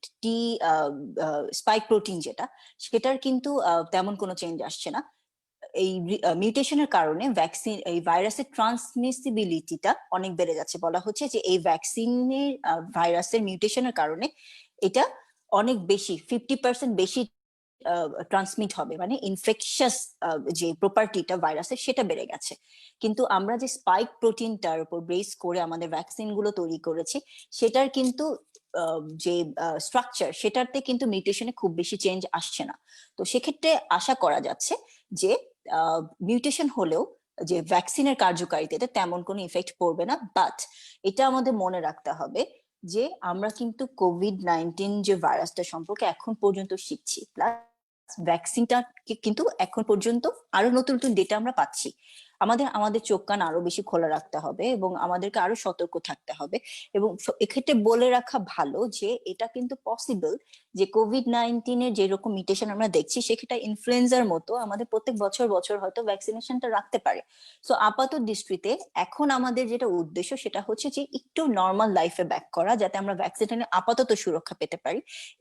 স্পাইক প্রোটিন যেটা, সেটার কিন্তু তেমন কোনো চেঞ্জ আসছে না। এই মিউটেশনের কারণে ভ্যাকসিন এই ভাইরাসের ট্রান্সমিসিবিলিটিটা অনেক বেড়ে যাচ্ছে। বলা হচ্ছে যে এই ভ্যাকসিনের ভাইরাসের মিউটেশনের কারণে এটা অনেক বেশি 50% বেশি ট্রান্সমিট হবে, মানে ইনফেকশাস যে প্রপার্টিটা ভাইরাসের সেটা বেড়ে গেছে। কিন্তু আমরা যে স্পাইক প্রোটিনটার উপর বেস করে আমাদের ভ্যাকসিন গুলো তৈরি করেছি সেটার কিন্তু যে স্ট্রাকচার সেটাতে কিন্তু মিউটেশনে খুব বেশি চেঞ্জ আসছে না। তো সেক্ষেত্রে আশা করা যাচ্ছে যে মিউটেশন হলেও যে ভ্যাকসিনের কার্যকারিতাতে তেমন কোনো ইফেক্ট পড়বে না। বাট এটা আমাদের মনে রাখতে হবে যে আমরা কিন্তু কোভিড-19 যে ভাইরাসটা সম্পর্কে এখন পর্যন্ত শিখছি, প্লাস ভ্যাকসিনটা কিন্তু এখন পর্যন্ত আরো নতুন নতুন ডেটা আমরা পাচ্ছি। আমাদের চোখ কান আরো বেশি খোলা রাখতে হবে এবং আমাদেরকে আরো সতর্ক থাকতে হবে। এবং এক্ষেত্রে বলে রাখা ভালো যে এটা কিন্তু পসিবল যে কোভিড-19 এর যেরকম মিউটেশন আমরা দেখছি সেক্ষেত্রে ইনফ্লুয়েঞ্জার মতো আমাদের প্রত্যেক বছর বছর হয়তো ভ্যাকসিনেশনটা রাখতে পারে। সো আপাত দৃষ্টিতে এখন আমাদের যেটা উদ্দেশ্য সেটা হচ্ছে যে একটু নর্মাল লাইফে ব্যাক করা, যাতে আমরা ভ্যাকসিনে আপাতত সুরক্ষা পেতে পারি।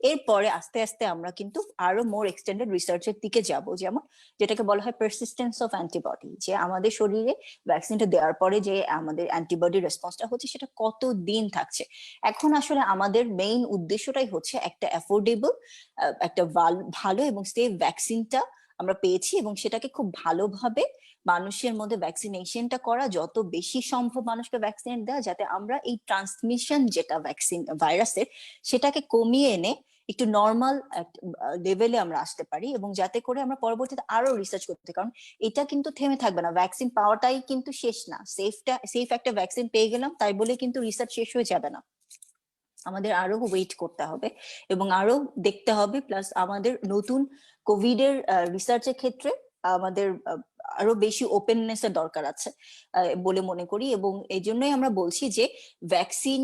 এরপরে আস্তে আস্তে আমরা কিন্তু আরো মোর এক্সটেন্ডেড রিসার্চের দিকে যাব, যেমন যেটাকে বলা হয় পারসিস্টেন্স অফ অ্যান্টিবডি, যে আমাদের শরীরে ভ্যাকসিনটা দেওয়ার পরে যে আমাদের অ্যান্টিবডি রেসপন্সটা হচ্ছে সেটা কত দিন থাকছে। এখন আসলে আমাদের মেইন উদ্দেশ্যটাই হচ্ছে একটা অ্যাফোর্ডেবল, একটা ভালো এবং সেফ ভ্যাকসিনটা আমরা পেয়েছি এবং সেটাকে খুব ভালোভাবে মানুষের মধ্যে ভ্যাকসিনেশনটা করা, যত বেশি সম্ভব মানুষকে ভ্যাকসিন দেওয়া, যাতে আমরা এই ট্রান্সমিশন যেটা ভ্যাকসিন ভাইরাসের সেটাকে কমিয়ে এনে একটু নর্মাল লেভেলে আমরা আসতে পারি, এবং যাতে করে আমরা পরবর্তীতে আরো রিসার্চ করতে, কারণ এটা কিন্তু থেমে থাকবে না। ভ্যাকসিন পাওয়াটাই কিন্তু শেষ না। সেফ একটা ভ্যাকসিন পেয়ে গেলাম তাই বলে কিন্তু রিসার্চ শেষ হয়ে যাবে না। আমাদের আরো ওয়েট করতে হবে এবং আরো দেখতে হবে। প্লাস আমাদের নতুন কোভিড এর রিসার্চের ক্ষেত্রে আমাদের আরো বেশি ওপেননেস এর দরকার আছে বলে মনে করি। এবং এই জন্যই আমরা বলছি যে ভ্যাকসিন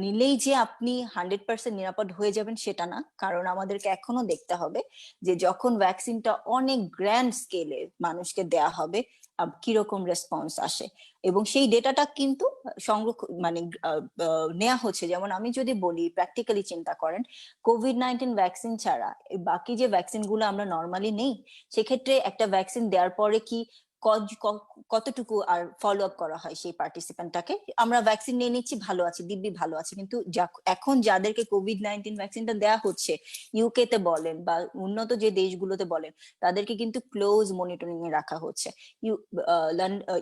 নিলেই যে আপনি 100% নিরাপদ হয়ে যাবেন সেটা না, কারণ আমাদেরকে এখনো দেখতে হবে যে যখন ভ্যাকসিনটা অনেক গ্র্যান্ড স্কেলে মানুষকে দেয়া হবে কিরকম রেসপন্স আসে, এবং সেই ডেটাটা কিন্তু মানে নেওয়া হচ্ছে। যেমন আমি যদি বলি প্র্যাকটিক্যালি চিন্তা করেন, কোভিড-19 ভ্যাকসিন ছাড়া বাকি যে ভ্যাকসিন গুলো আমরা নর্মালি নেই, সেক্ষেত্রে একটা ভ্যাকসিন দেওয়ার পরে কি কতটুকু আর ফলো আপ করা হয় সেই পার্টিসিপেন্টটাকে। আমরা ভ্যাকসিন নিয়ে নিচ্ছি, ভালো আছে, দিব্যি ভালো আছে, কিন্তু এখন যাদেরকে কোভিড-19 ভ্যাকসিনটা দেওয়া হচ্ছে, ইউকে তে বলেন বা উন্নত যে দেশগুলোতে বলেন, তাদেরকে কিন্তু ক্লোজ মনিটরিং এ রাখা হচ্ছে।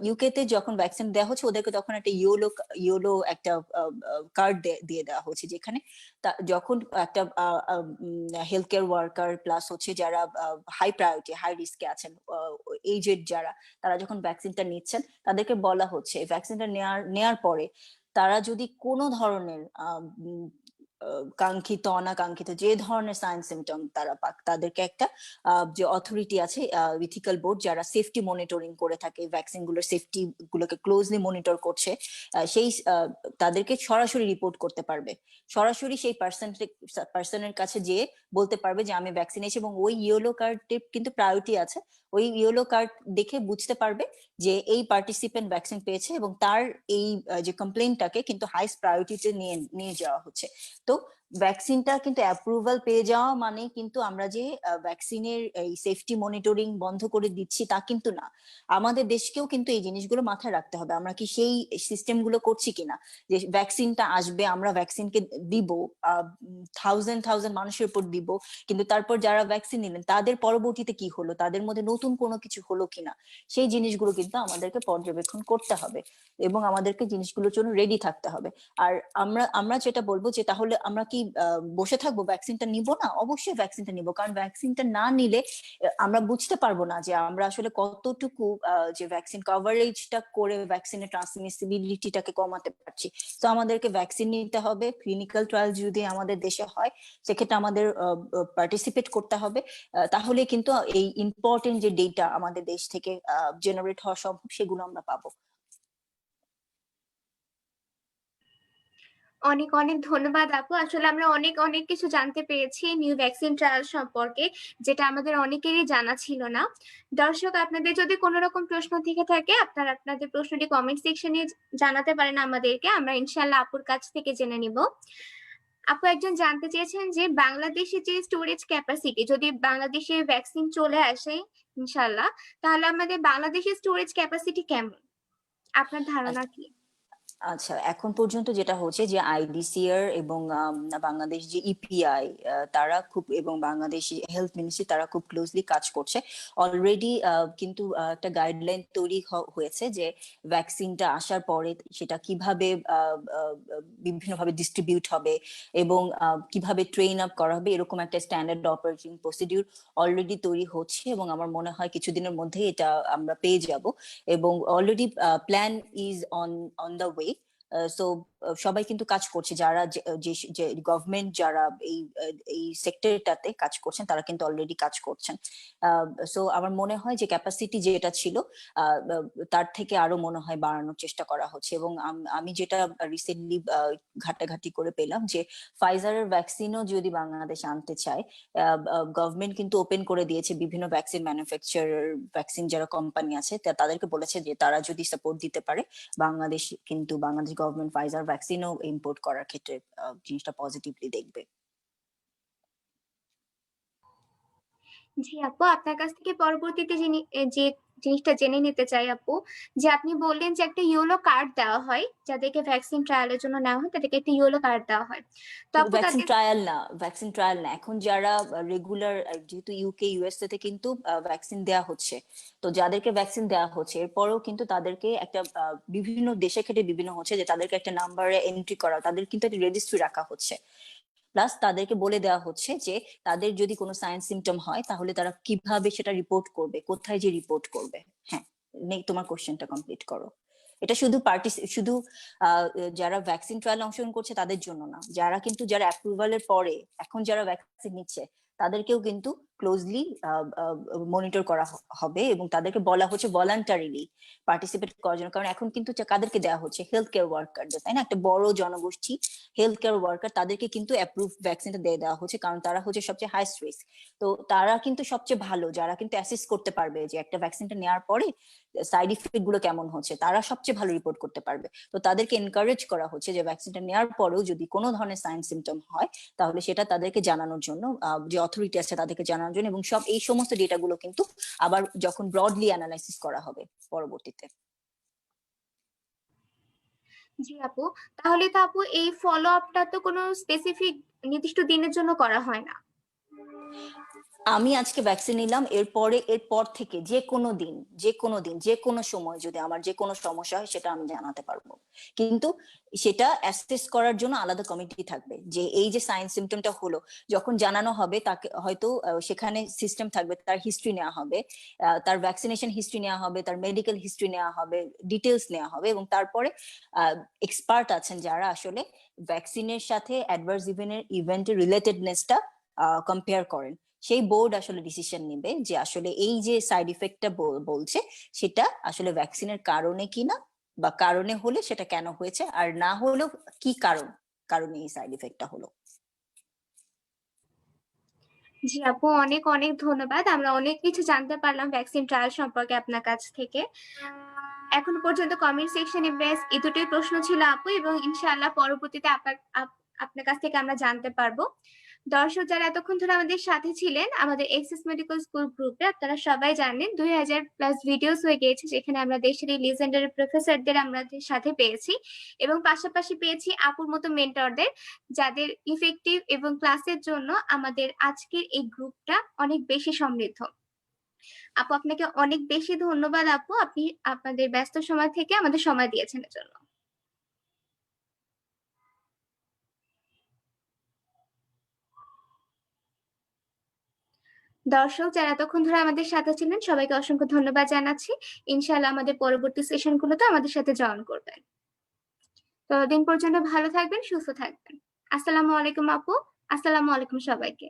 ইউকে তে যখন ভ্যাকসিন দেওয়া হচ্ছে ওদেরকে তখন একটা ইয়োলো একটা কার্ড দিয়ে দেওয়া হচ্ছে, যেখানে যখন একটা হেলথ কেয়ার ওয়ার্কার প্লাস হচ্ছে যারা হাই প্রায়োরিটি হাই রিস্কে আছেন, এজেড যারা, তারা যখন ভ্যাকসিনটা নিচ্ছেন তাদেরকে বলা হচ্ছে ভ্যাকসিনটা নেয়ার পরে তারা যদি কোনো ধরনের কাঙ্ক্ষিত অনাকাঙ্ক্ষিত যে ধরনের সাইন সিমটম তারা পাক, তাদেরকে একটা যে অথরিটি আছে ইথিক্যাল বোর্ড যারা সেফটি মনিটরিং করে থাকে, ভ্যাকসিন গুলোর সেফটি গুলোকে ক্লোজলি মনিটর করছে, সেই তাদেরকে সরাসরি রিপোর্ট করতে পারবে। সরাসরি সেই পার্সনের কাছে যেয়ে বলতে পারবে যে আমি ভ্যাকসিন নিয়েছি, এবং ওই ইয়েলো কার্ডের কিন্তু প্রায়োরিটি আছে। ওই ইয়েলো কার্ড দেখে বুঝতে পারবে যে এই পার্টিসিপেন্ট ভ্যাকসিন পেয়েছে এবং তার এই যে কমপ্লেনটাকে কিন্তু হাইস্ট প্রায়োরিটিতে নিয়ে যাওয়া হচ্ছে। তো ভ্যাকসিনটা কিন্তু অ্যাপ্রুভাল পেয়ে যাওয়া মানে কিন্তু আমরা যে ভ্যাকসিনের এই সেফটি মনিটরিং বন্ধ করে দিচ্ছি তা কিন্তু না। আমাদের দেশকেও কিন্তু এই জিনিসগুলো মাথায় রাখতে হবে, আমরা কি সেই সিস্টেম গুলো করছি কিনা, যে ভ্যাকসিনটা আসবে, আমরা ভ্যাকসিনকে দিব, থাউজেন্ড মানুষের উপর দিব, কিন্তু তারপর যারা ভ্যাকসিন নিলেন তাদের পরবর্তীতে কি হলো, তাদের মধ্যে নতুন কোনো কিছু হলো কিনা, সেই জিনিসগুলো কিন্তু আমাদেরকে পর্যবেক্ষণ করতে হবে এবং আমাদেরকে জিনিসগুলোর জন্য রেডি থাকতে হবে। আর আমরা যেটা বলবো যে তাহলে আমরা কি বসে থাকবো, ভ্যাকসিনটা নিব না? অবশ্যই ভ্যাকসিনটা নিব, কারণ ভ্যাকসিনটা না নিলে আমরা বুঝতে পারবো না যে আমরা আসলে কতটুকু যে ভ্যাকসিন কভারেজটা করে ভ্যাকসিনের ট্রান্সমিসিবিলিটিটাকে কমাতে পারছি। তো আমাদেরকে ভ্যাকসিন নিতে হবে। ক্লিনিক্যাল ট্রায়াল যদি আমাদের দেশে হয় সেক্ষেত্রে আমাদের পার্টিসিপেট করতে হবে, তাহলে কিন্তু এই ইম্পর্টেন্ট যে ডেটা আমাদের দেশ থেকে জেনারেট হওয়া সম্ভব সেগুলো আমরা পাবো। অনেক অনেক ধন্যবাদ আপু। আসলে আমরা অনেক অনেক কিছু জানতে পেরেছি নিউ ভ্যাকসিন ট্রায়াল সম্পর্কে, যেটা আমাদের অনেকেরই জানা ছিল না। দর্শক, আপনাদের যদি কোনো রকম প্রশ্ন থেকে থাকে আপনারা আপনাদের প্রশ্নটি কমেন্ট সেকশনে জানাতে পারেন আমাদেরকে, আমরা ইনশাল্লাহ আপুর কাছ থেকে জেনে নিব। আপু একজন জানতে চেয়েছেন যে বাংলাদেশে যে স্টোরেজ ক্যাপাসিটি, যদি বাংলাদেশে ভ্যাকসিন চলে আসে ইনশাল্লাহ, তাহলে আমাদের বাংলাদেশের স্টোরেজ ক্যাপাসিটি কেমন, আপনার ধারণা কি? আচ্ছা, এখন পর্যন্ত যেটা হচ্ছে যে আইডিসিআর এবং বাংলাদেশ যে ইপিআই তারা খুব, এবং বাংলাদেশ হেলথ মিনিস্ট্রি তারা খুব ক্লোজলি কাজ করছে অলরেডি। কিন্তু একটা গাইডলাইন তৈরি হয়েছে যে ভ্যাকসিনটা আসার পরে সেটা কিভাবে বিভিন্নভাবে ডিস্ট্রিবিউট হবে এবং কিভাবে ট্রেন আপ করা হবে, এরকম একটা স্ট্যান্ডার্ড অপারেটিং প্রসিডিউর অলরেডি তৈরি হচ্ছে এবং আমার মনে হয় কিছুদিনের মধ্যে এটা আমরা পেয়ে যাব। এবং already plan is on the way. So সবাই কিন্তু কাজ করছে, যারা যে গভর্নমেন্ট যারা এই সেক্টরটাতে কাজ করছেন তারা কিন্তু অলরেডি কাজ করছেন। সো আমার মনে হয় যে ক্যাপাসিটি যেটা ছিল তার থেকে আরো মনে হয় বাড়ানোর চেষ্টা করা হচ্ছে। এবং আমি যেটা রিসেন্টলি ঘাটাঘাটি করে পেলাম যে ফাইজারের ভ্যাকসিনও যদি বাংলাদেশ আনতে চায়, গভর্নমেন্ট কিন্তু ওপেন করে দিয়েছে বিভিন্ন ভ্যাকসিন ম্যানুফ্যাকচারার, ভ্যাকসিন যারা কোম্পানি আছে তাদেরকে বলেছে যে তারা যদি সাপোর্ট দিতে পারে, বাংলাদেশ গভর্নমেন্ট ফাইজার ভ্যাকসিনও ইম্পোর্ট করার ক্ষেত্রে জিনিসটা পজিটিভলি দেখবে। জি আপু, আপনার কাছ থেকে পরবর্তীতে যে জিনিসটা জেনে নিতে চাই আপু, যে আপনি বললেন যে একটা ইয়েলো কার্ড দেওয়া হয় যাদেরকে ভ্যাকসিন ট্রায়ালের জন্য নেওয়া হয়, তাদেরকে একটা ইয়েলো কার্ড দেওয়া হয়, তো আপু ভ্যাকসিন তাদের। ট্রায়াল না, ভ্যাকসিন ট্রায়াল না, এখন যারা রেগুলার, যেহেতু ইউকে ইউএসএ তে কিন্তু ভ্যাকসিন দেওয়া হচ্ছে, তো যাদেরকে ভ্যাকসিন দেওয়া হচ্ছে এরপরেও কিন্তু তাদেরকে একটা বিভিন্ন দেশে ক্ষেত্রে বিভিন্ন হচ্ছে যে তাদেরকে একটা নাম্বারে এন্ট্রি করা, তাদের কিন্তু একটা রেজিস্ট্রি রাখা হচ্ছে। প্লাস তাদেরকে বলে দেওয়া হচ্ছে যে তাদের যদি কোনো সাইন সিমটম হয় তাহলে তারা কিভাবে সেটা রিপোর্ট করবে, কোথায় যে রিপোর্ট করবে। হ্যাঁ, নেই, তোমার কোশ্চেনটা কমপ্লিট করো। এটা শুধু যারা ভ্যাকসিন ট্রায়ালে অংশগ্রহণ করছে তাদের জন্য না, যারা অ্যাপ্রুভালের পরে এখন যারা ভ্যাকসিন নিচ্ছে তাদেরকেও কিন্তু ক্লোজলি মনিটর করা হবে এবং তাদেরকে বলা হচ্ছে ভলান্টারিলি পার্টিসিপেট করার জন্য। কারণ এখন কিন্তু কাদেরকে দেওয়া হচ্ছে, হেলথ কেয়ার ওয়ার্কারদের, তাই না, একটা বড় জনগোষ্ঠী হেলথ কেয়ার ওয়ার্কার, তাদেরকে কিন্তু অ্যাপ্রুভ ভ্যাকসিনটা দিয়ে দেওয়া হচ্ছে, কারণ তারা হচ্ছে সবচেয়ে হাইস্ট রিস্ক। তো তারা কিন্তু সবচেয়ে ভালো, যারা কিন্তু অ্যাসেস করতে পারবে যে একটা ভ্যাকসিনটা নেওয়ার পরে সাইড ইফেক্ট গুলো কেমন হচ্ছে, তারা সবচেয়ে ভালো রিপোর্ট করতে পারবে। তো তাদেরকে এনকারেজ করা হচ্ছে যে ভ্যাকসিনটা নেওয়ার পরেও যদি কোনো ধরনের সাইন সিমটম হয় তাহলে সেটা তাদেরকে জানানোর জন্য, যে অথরিটি আছে তাদেরকে জানানোর জন্য। এবং এই সমস্ত ডেটাগুলো কিন্তু আবার যখন ব্রডলি অ্যানালাইসিস করা হবে পরবর্তীতে। জি আপু, তাহলে তো আপু এই ফলো আপটা তো কোনো স্পেসিফিক নির্দিষ্ট দিনের জন্য করা হয় না? আমি আজকে ভ্যাকসিন নিলাম, এরপর থেকে যে কোনো সময় যদি আমার যে কোনো সমস্যা হয় সেটা আমি জানাতে পারবো। কিন্তু সেটা অ্যাসেস করার জন্য আলাদা কমিটি থাকবে, যে এই যে সাইন সিমটমটা হলো, যখন জানানো হবে তাকে হয়তো সেখানে সিস্টেম থাকবে, তার হিস্ট্রি নেওয়া হবে, তার ভ্যাকসিনেশন হিস্ট্রি নেওয়া হবে, তার মেডিকেল হিস্ট্রি নেওয়া হবে, ডিটেলস নেওয়া হবে, এবং তারপরে এক্সপার্ট আছেন যারা আসলে ভ্যাকসিনের সাথে অ্যাডভার্স ইভেন্টের রিলেটেডনেসটা কম্পেয়ার করেন। সেই বোর্ড আসলে ডিসিশন নেবে যে আসলে এই যে সাইড ইফেক্টটা বলছে সেটা আসলে ভ্যাকসিনের কারণে কিনা, বা কারণে হলে সেটা কেন হয়েছে, আর না হলেও কি কারণে এই সাইড ইফেক্টটা হলো। জি আপু, অনেক অনেক ধন্যবাদ, আমরা অনেক কিছু জানতে পারলাম ভ্যাকসিন ট্রায়াল সম্পর্কে আপনার কাছ থেকে। এখন পর্যন্ত কমেন্ট সেকশনে বেশ এই দুটোই প্রশ্ন ছিল আপু, এবং ইনশাআল্লাহ পরবর্তীতে আপনার কাছ থেকে আমরা জানতে পারবো। দর্শক যারা এতক্ষণ ধরে আমাদের সাথে ছিলেন আমাদের এক্সেস মেডিকেল স্কুল গ্রুপে, আপনারা সবাই জানেন 2000+ ভিডিওস হয়ে গিয়েছে, যেখানে আমরা দেশের এই লিজেন্ডারি প্রফেসরদের আমাদের সাথে পেয়েছি, এবং পাশাপাশি পেয়েছি আপুর মতো মেন্টরদের, যাদের ইফেক্টিভ এবং ক্লাসের জন্য আমাদের আজকের এই গ্রুপটা অনেক বেশি সমৃদ্ধ। আপু আপনাকে অনেক বেশি ধন্যবাদ আপু, আপনি আপনাদের ব্যস্ত সময় থেকে আমাদের সময় দিয়েছেন এর জন্য। দর্শক যারা এতক্ষণ ধরে আমাদের সাথে ছিলেন সবাইকে অসংখ্য ধন্যবাদ জানাচ্ছি। ইনশাআল্লাহ আমাদের পরবর্তী সেশনগুলোতে আমাদের সাথে জয়েন করবেন। ততদিন পর্যন্ত ভালো থাকবেন, সুস্থ থাকবেন। আসসালামু আলাইকুম আপু। আসসালামু আলাইকুম সবাইকে।